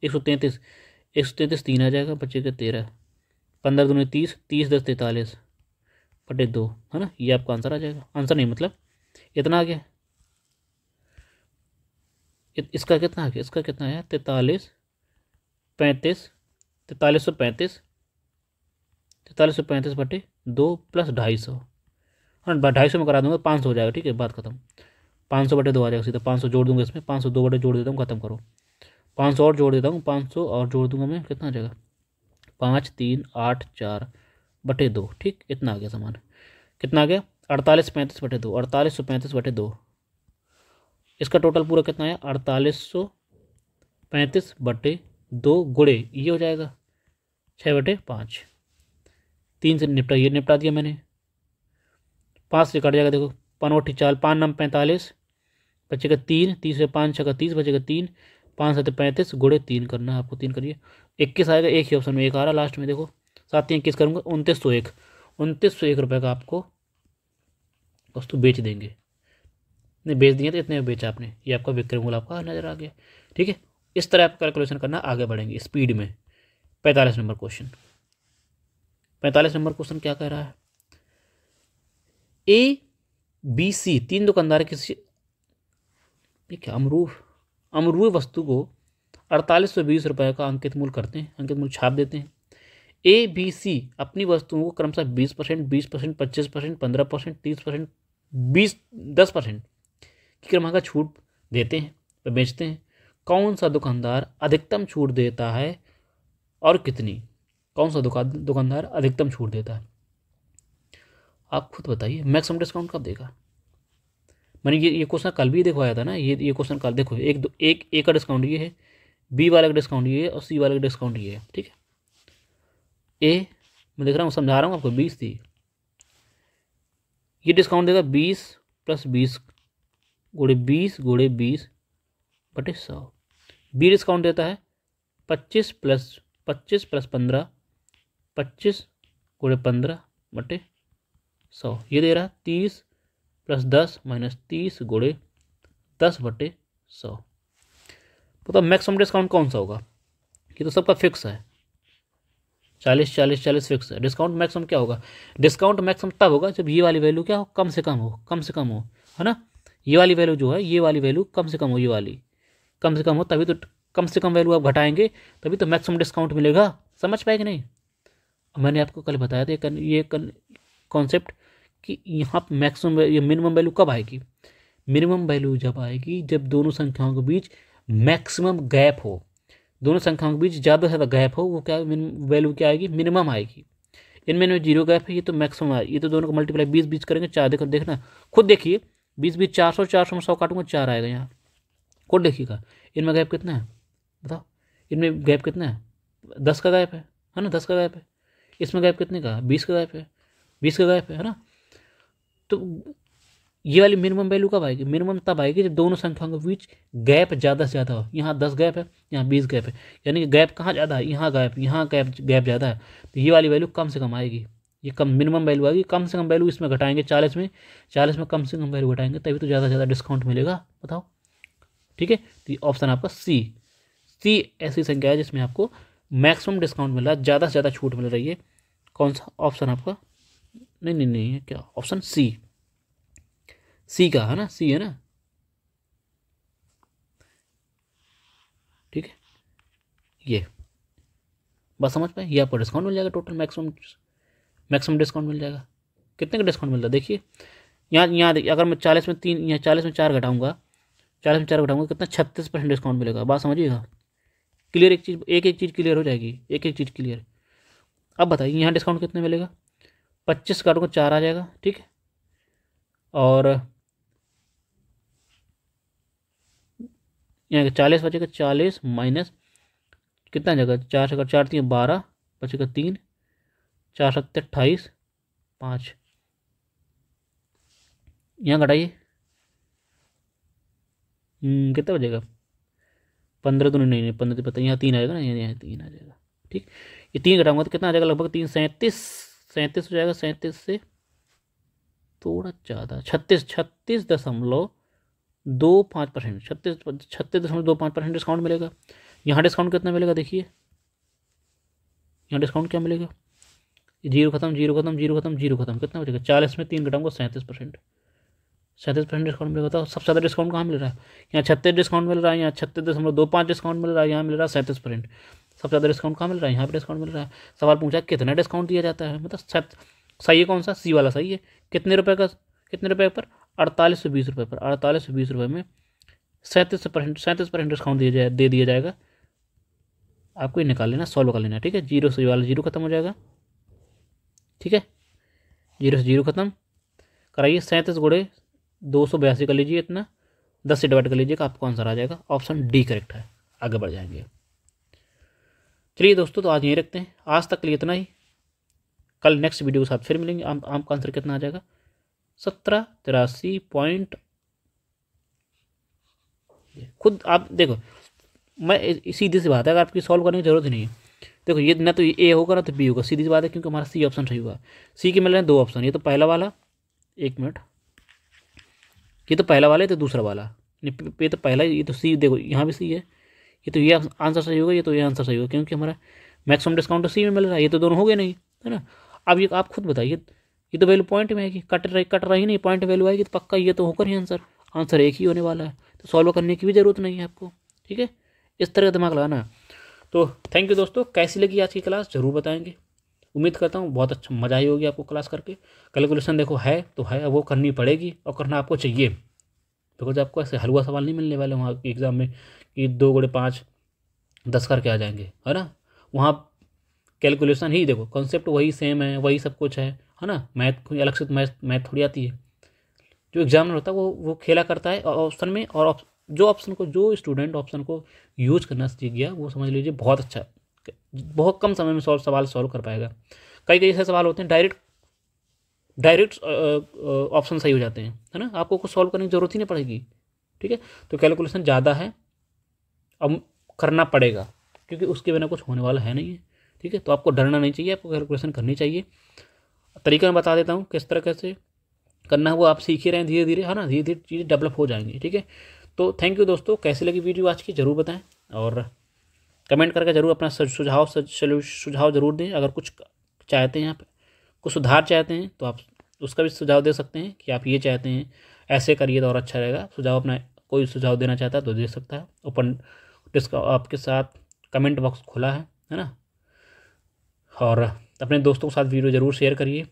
133 3 आ जाएगा, बचेगा 13, 15 दूनी 30, 30 10 43/2, है ना। ये आपका आंसर आ जाएगा। आंसर नहीं मतलब इतना आ गया। इसका कितना आ गया, इसका कितना है, 43/2 प्लस 250। हाँ, 250 में करा दूंगा, 500 हो जाएगा। ठीक है, बात खत्म। 500/2 आ जाएगा सीधा, 500 जोड़ दूंगा इसमें, 502 जोड़ देता हूँ, खत्म करो। 500 और जोड़ देता हूँ, 500 और जोड़ दूंगा मैं, कितना आ जाएगा, 5 3 8 4/2। ठीक, इतना आ गया सामान। कितना आ गया, 4835/2, 4835/2। इसका टोटल पूरा कितना आया, 4835/2 गुणे ये हो जाएगा 6/5। 3 से निपटा दिया मैंने, 5 से कट जाएगा, देखो 5 4 5 9 45, बचेगा 3, 30 से 5 6 30, बचेगा 3, 5 7 35 गुणे 3 करना है आपको, 3 करिए, 21 आएगा। एक ही ऑप्शन में एक आ रहा लास्ट में, देखो 7 3 21 करूँगा, 2901 रुपये का आपको वस्तु बेच देंगे। नहीं बेच दिए तो इतने में बेचा आपने, ये आपका विक्रय मूल्य आपका नजर आ गया। ठीक है, इस तरह आप कैलकुलेशन करना, आगे बढ़ेंगे स्पीड में। 45 नंबर क्वेश्चन, 45 नंबर क्वेश्चन क्या कह रहा है, ABC 3 दुकानदार किसी क्या अमरूद वस्तु को 4820 रुपये का अंकित मूल्य करते हैं, अंकित मूल्य छाप देते हैं। ABC अपनी वस्तुओं को क्रमशः 20%, 20%, 25%, 15%, 30%, 10% की क्रमांक छूट देते हैं व बेचते हैं। कौन सा दुकानदार अधिकतम छूट देता है और कितनी, कौन सा दुकानदार अधिकतम छूट देता है, आप खुद बताइए। मैक्सिमम डिस्काउंट कब देगा, मैंने ये क्वेश्चन कल भी देखवाया था ना, ये क्वेश्चन कल देखो, एक का डिस्काउंट ये है, बी वाले का डिस्काउंट ये है, और सी वाले का डिस्काउंट ये है। ठीक है, ए मैं देख रहा हूँ, समझा रहा हूँ आपको, 20 थी, ये डिस्काउंट देगा 20 + 20 गुणे 20 गुणे 20/100। बी डिस्काउंट देता है 25 + 15 25 गुणे 15/100। ये दे रहा है 30 + 10 - 30 गुणे 10/100। तो मैक्सिमम डिस्काउंट कौन सा होगा, ये तो सबका फिक्स है। 40 40 40 फिक्स है। डिस्काउंट मैक्सिमम क्या होगा, डिस्काउंट मैक्सिमम तब होगा जब ये वाली वैल्यू क्या हो, कम से कम हो, कम से कम हो, है ना। ये वाली वैल्यू जो है, ये वाली वैल्यू कम से कम हो, ये वाली कम से कम हो, तभी तो कम से कम वैल्यू आप घटाएंगे तभी तो मैक्सिमम डिस्काउंट मिलेगा। समझ पाए कि नहीं। मैंने आपको कल बताया था ये कॉन्सेप्ट कि यहाँ मैक्सिमम ये मिनिमम वैल्यू कब आएगी, मिनिमम वैल्यू जब आएगी जब दोनों संख्याओं के बीच मैक्सिमम गैप हो, दोनों संख्याओं के बीच ज़्यादा से ज़्यादा गैप हो, वो क्या वैल्यू क्या आएगी, मिनिमम आएगी। इनमें में जीरो गैप है, ये तो मैक्सिमम है। ये तो दोनों को मल्टीप्लाई 20 करेंगे, 4 देखो, देखना खुद देखिए, 20 400, 400 में 100 काटूंगा 4 आएगा यहाँ, खुद देखिएगा। इनमें गैप कितना है बताओ, इनमें गैप कितना है, 10 का गैप है ना, 10 का गैप है। इसमें गैप कितने का, 20 का गैप है, 20 का गैप है ना। तो ये वाली मिनिमम वैल्यू कब आएगी, मिनिमम तब आएगी जब दोनों संख्याओं के बीच गैप ज़्यादा से ज़्यादा हो। यहाँ 10 गैप है, यहाँ 20 गैप है, यानी कि गैप कहाँ ज़्यादा है, यहाँ गैप ज़्यादा है, तो ये वाली वैल्यू कम से कम आएगी, ये कम मिनिमम वैल्यू आएगी। कम से कम वैल्यू इसमें घटाएंगे 40 में, 40 में कम से कम वैल्यू घटाएंगे तभी तो ज़्यादा से ज़्यादा डिस्काउंट मिलेगा, बताओ। ठीक है, तो ऑप्शन आपका सी ऐसी संख्या है जिसमें आपको मैक्सिमम डिस्काउंट मिल रहा है, ज़्यादा से ज़्यादा छूट मिल रही है। कौन सा ऑप्शन आपका, नहीं है क्या, ऑप्शन सी का है ना, सी है ना, ठीक है। ये बस समझ पाए, ये आपको डिस्काउंट मिल जाएगा, टोटल मैक्सिमम डिस्काउंट मिल जाएगा। कितने का डिस्काउंट मिल रहा है देखिए, यहाँ देखिए, अगर मैं 40 में 3, यहाँ 40 में 4 घटाऊंगा, 40 में 4 घटाऊंगा कितना, 36% डिस्काउंट मिलेगा। बात समझिएगा, क्लियर, एक चीज़ क्लियर हो जाएगी, एक चीज़ क्लियर। अब बताइए यहाँ डिस्काउंट कितने मिलेगा, 25 काटूंगा 4 आ जाएगा, ठीक है। और यहाँ 40 बचेगा, 40 माइनस कितना जगह, 4 से 4 3 12 बचेगा 3, 4 7 28 5, यहाँ घटाइए, कितना बचेगा, 15 तो नहीं 15 तो पता, यहाँ 3 आएगा ना, यहाँ 3 आ जाएगा, ठीक। ये 3 घटाऊंगा तो कितना आ जाएगा, लगभग 3 37 हो जाएगा, 37 से थोड़ा ज़्यादा 36.25%, 36.25% डिस्काउंट मिलेगा। यहाँ डिस्काउंट कितना मिलेगा देखिए, यहाँ डिस्काउंट क्या मिलेगा, जीरो खत्म, कितना बचेगा, 40 में 3 घटाऊंगा 37%, 37% डिस्काउंट मिलेगा। तो सबसे ज़्यादा डिस्काउंट कहाँ मिल रहा है, यहाँ 36 डिस्काउंट मिल रहा है, यहाँ 36.25 डिस्काउंट मिल रहा है, यहाँ मिल रहा है 37%। सबसे ज़्यादा डिस्काउंट कहाँ मिल रहा है, यहाँ पे डिस्काउंट मिल रहा है। सवाल पूछा कितना डिस्काउंट दिया जाता है, मतलब सही है कौन सा, सी वाला सही है। कितने रुपए पर, 4820 रुपये पर, 4820 रुपये में 37% डिस्काउंट दे दिया जाएगा। आपको ये निकाल लेना, सॉल्व कर लेना, ठीक है। जीरो से वाला जीरो खत्म हो जाएगा, ठीक है, जीरो से जीरो खत्म कराइए, 37 गुणे 282 कर लीजिए, इतना 10 से डिवाइड कर लीजिएगा, आपको आंसर आ जाएगा। ऑप्शन डी करेक्ट है। आगे बढ़ जाएंगे। चलिए दोस्तों, तो आज यहीं रखते हैं, आज तक के लिए इतना ही। कल नेक्स्ट वीडियो के साथ फिर मिलेंगे। आपका आंसर कितना आ जाएगा, 1783 पॉइंट। खुद आप देखो, मैं सीधी सी बात है, अगर आपकी सॉल्व करने की जरूरत ही नहीं है। देखो ये ना तो ए होगा ना तो बी होगा, सीधी सी बात है, क्योंकि हमारा सी ऑप्शन सही हुआ। सी के मिल रहे हैं 2 ऑप्शन, ये तो पहला वाला, एक मिनट, ये तो पहला वाला है, तो दूसरा वाला, ये तो पहला, ये तो सी, देखो यहाँ भी सी है, ये तो ये आंसर सही होगा, ये तो ये आंसर सही होगा, क्योंकि हमारा मैक्सिमम डिस्काउंट तो सी में मिल रहा है, ये तो दोनों हो गए नहीं, है ना। अब ये आप खुद बताइए, ये तो वैल्यू पॉइंट में आएगी, कट रही नहीं, पॉइंट वैल्यू आएगी तो पक्का ये तो होकर ही आंसर एक ही होने वाला है, तो सॉल्व करने की भी ज़रूरत नहीं है आपको, ठीक है। इस तरह का दिमाग लगाना। तो थैंक यू दोस्तों, कैसी लगी आज की क्लास ज़रूर बताएंगे। उम्मीद करता हूँ बहुत अच्छा मज़ा आई होगी आपको क्लास करके। कैलकुलेशन देखो है तो है, वो करनी पड़ेगी और करना आपको चाहिए, बिकॉज आपको ऐसे हलवा सवाल नहीं मिलने वाले वहाँ एग्ज़ाम में कि 2 गुणे 5 10 करके आ जाएंगे, है ना। वहाँ कैलकुलेशन ही देखो, कॉन्सेप्ट वही सेम है, वही सब कुछ है ना। मैथ कोई अलग से मैथ थोड़ी आती है। जो एग्जामिनर होता है वो खेला करता है ऑप्शन में, और जो स्टूडेंट ऑप्शन को यूज करना सीख गया वो समझ लीजिए बहुत अच्छा, बहुत कम समय में सवाल सॉल्व कर पाएगा। कई ऐसे सवाल होते हैं डायरेक्ट ऑप्शन सही हो जाते हैं, है ना, आपको कुछ सॉल्व करने की जरूरत ही नहीं पड़ेगी, ठीक है। तो कैलकुलेशन ज़्यादा है, अब करना पड़ेगा, क्योंकि उसके बिना कुछ होने वाला है नहीं है, ठीक है। तो आपको डरना नहीं चाहिए, आपको कैलकुलेशन करनी चाहिए। तरीका मैं बता देता हूँ किस तरह कैसे करना है, वो आप सीख ही रहे हैं धीरे धीरे, है ना, धीरे धीरे चीज़ें डेवलप हो जाएंगी, ठीक है। तो थैंक यू दोस्तों, कैसी लगी वीडियो आज की ज़रूर बताएं, और कमेंट करके ज़रूर अपना सुझाव ज़रूर दें। अगर कुछ चाहते हैं, यहाँ पे कुछ सुधार चाहते हैं तो आप उसका भी सुझाव दे सकते हैं कि आप ये चाहते हैं ऐसे करिए तो और अच्छा रहेगा। सुझाव अपना कोई सुझाव देना चाहता है तो दे सकता है। ओपन आपके साथ कमेंट बॉक्स खुला है ना। और अपने दोस्तों के साथ वीडियो ज़रूर शेयर करिए।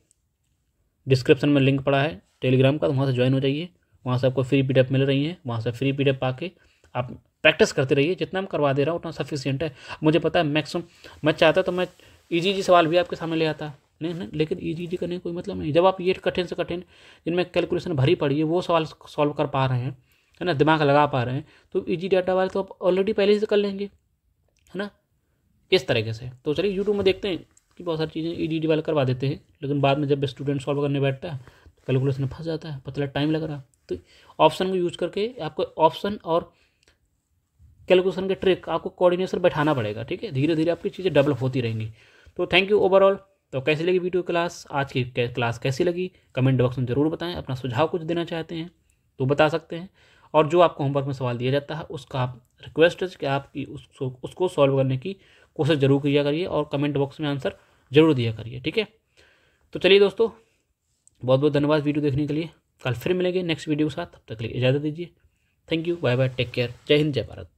डिस्क्रिप्शन में लिंक पड़ा है टेलीग्राम का, तो वहाँ से ज्वाइन हो जाइए। वहाँ से आपको फ्री PDF मिल रही हैं, वहाँ से फ्री PDF पाके आप प्रैक्टिस करते रहिए। जितना मैं करवा दे रहा हूँ उतना सफिशिएंट है। मुझे पता है मैक्सिमम मैं चाहता तो मैं इजी सवाल भी आपके सामने ले आता, नहीं, लेकिन इजी करने का कोई मतलब नहीं। जब आप ये कठिन से कठिन जिनमें कैलकुलेशन भरी पड़ी है वो सवाल सॉल्व कर पा रहे हैं, है ना, दिमाग लगा पा रहे हैं, तो इजी डाटा वाले तो आप ऑलरेडी पहले से कर लेंगे, है ना, इस तरीके से। तो चलिए यूट्यूब में देखते हैं कि बहुत सारी चीज़ें ईडी वाले करवा देते हैं, लेकिन बाद में जब स्टूडेंट सॉल्व करने बैठता है तो कैलकुलेशन में फंस जाता है, पता टाइम लग रहा है। तो ऑप्शन को यूज करके आपको ऑप्शन और कैलकुलेशन के ट्रिक आपको कोऑर्डिनेशन बैठाना पड़ेगा, ठीक है। धीरे धीरे आपकी चीज़ें डेवलप होती रहेंगी। तो थैंक यू ओवरऑल। तो कैसी लगी वीडियो क्लास, आज की क्लास कैसी लगी कमेंट बॉक्स में ज़रूर बताएं। अपना सुझाव कुछ देना चाहते हैं तो बता सकते हैं। और जो आपको होमवर्क में सवाल दिया जाता है उसका आप रिक्वेस्ट है कि आपकी उसको सॉल्व करने की कोशिश जरूर किया करिए और कमेंट बॉक्स में आंसर जरूर दिया करिए, ठीक है। तो चलिए दोस्तों, बहुत बहुत धन्यवाद वीडियो देखने के लिए। कल फिर मिलेंगे नेक्स्ट वीडियो के साथ, तब तक के लिए इजाज़त दीजिए। Thank you, bye bye, take care, जय हिंद, जय भारत।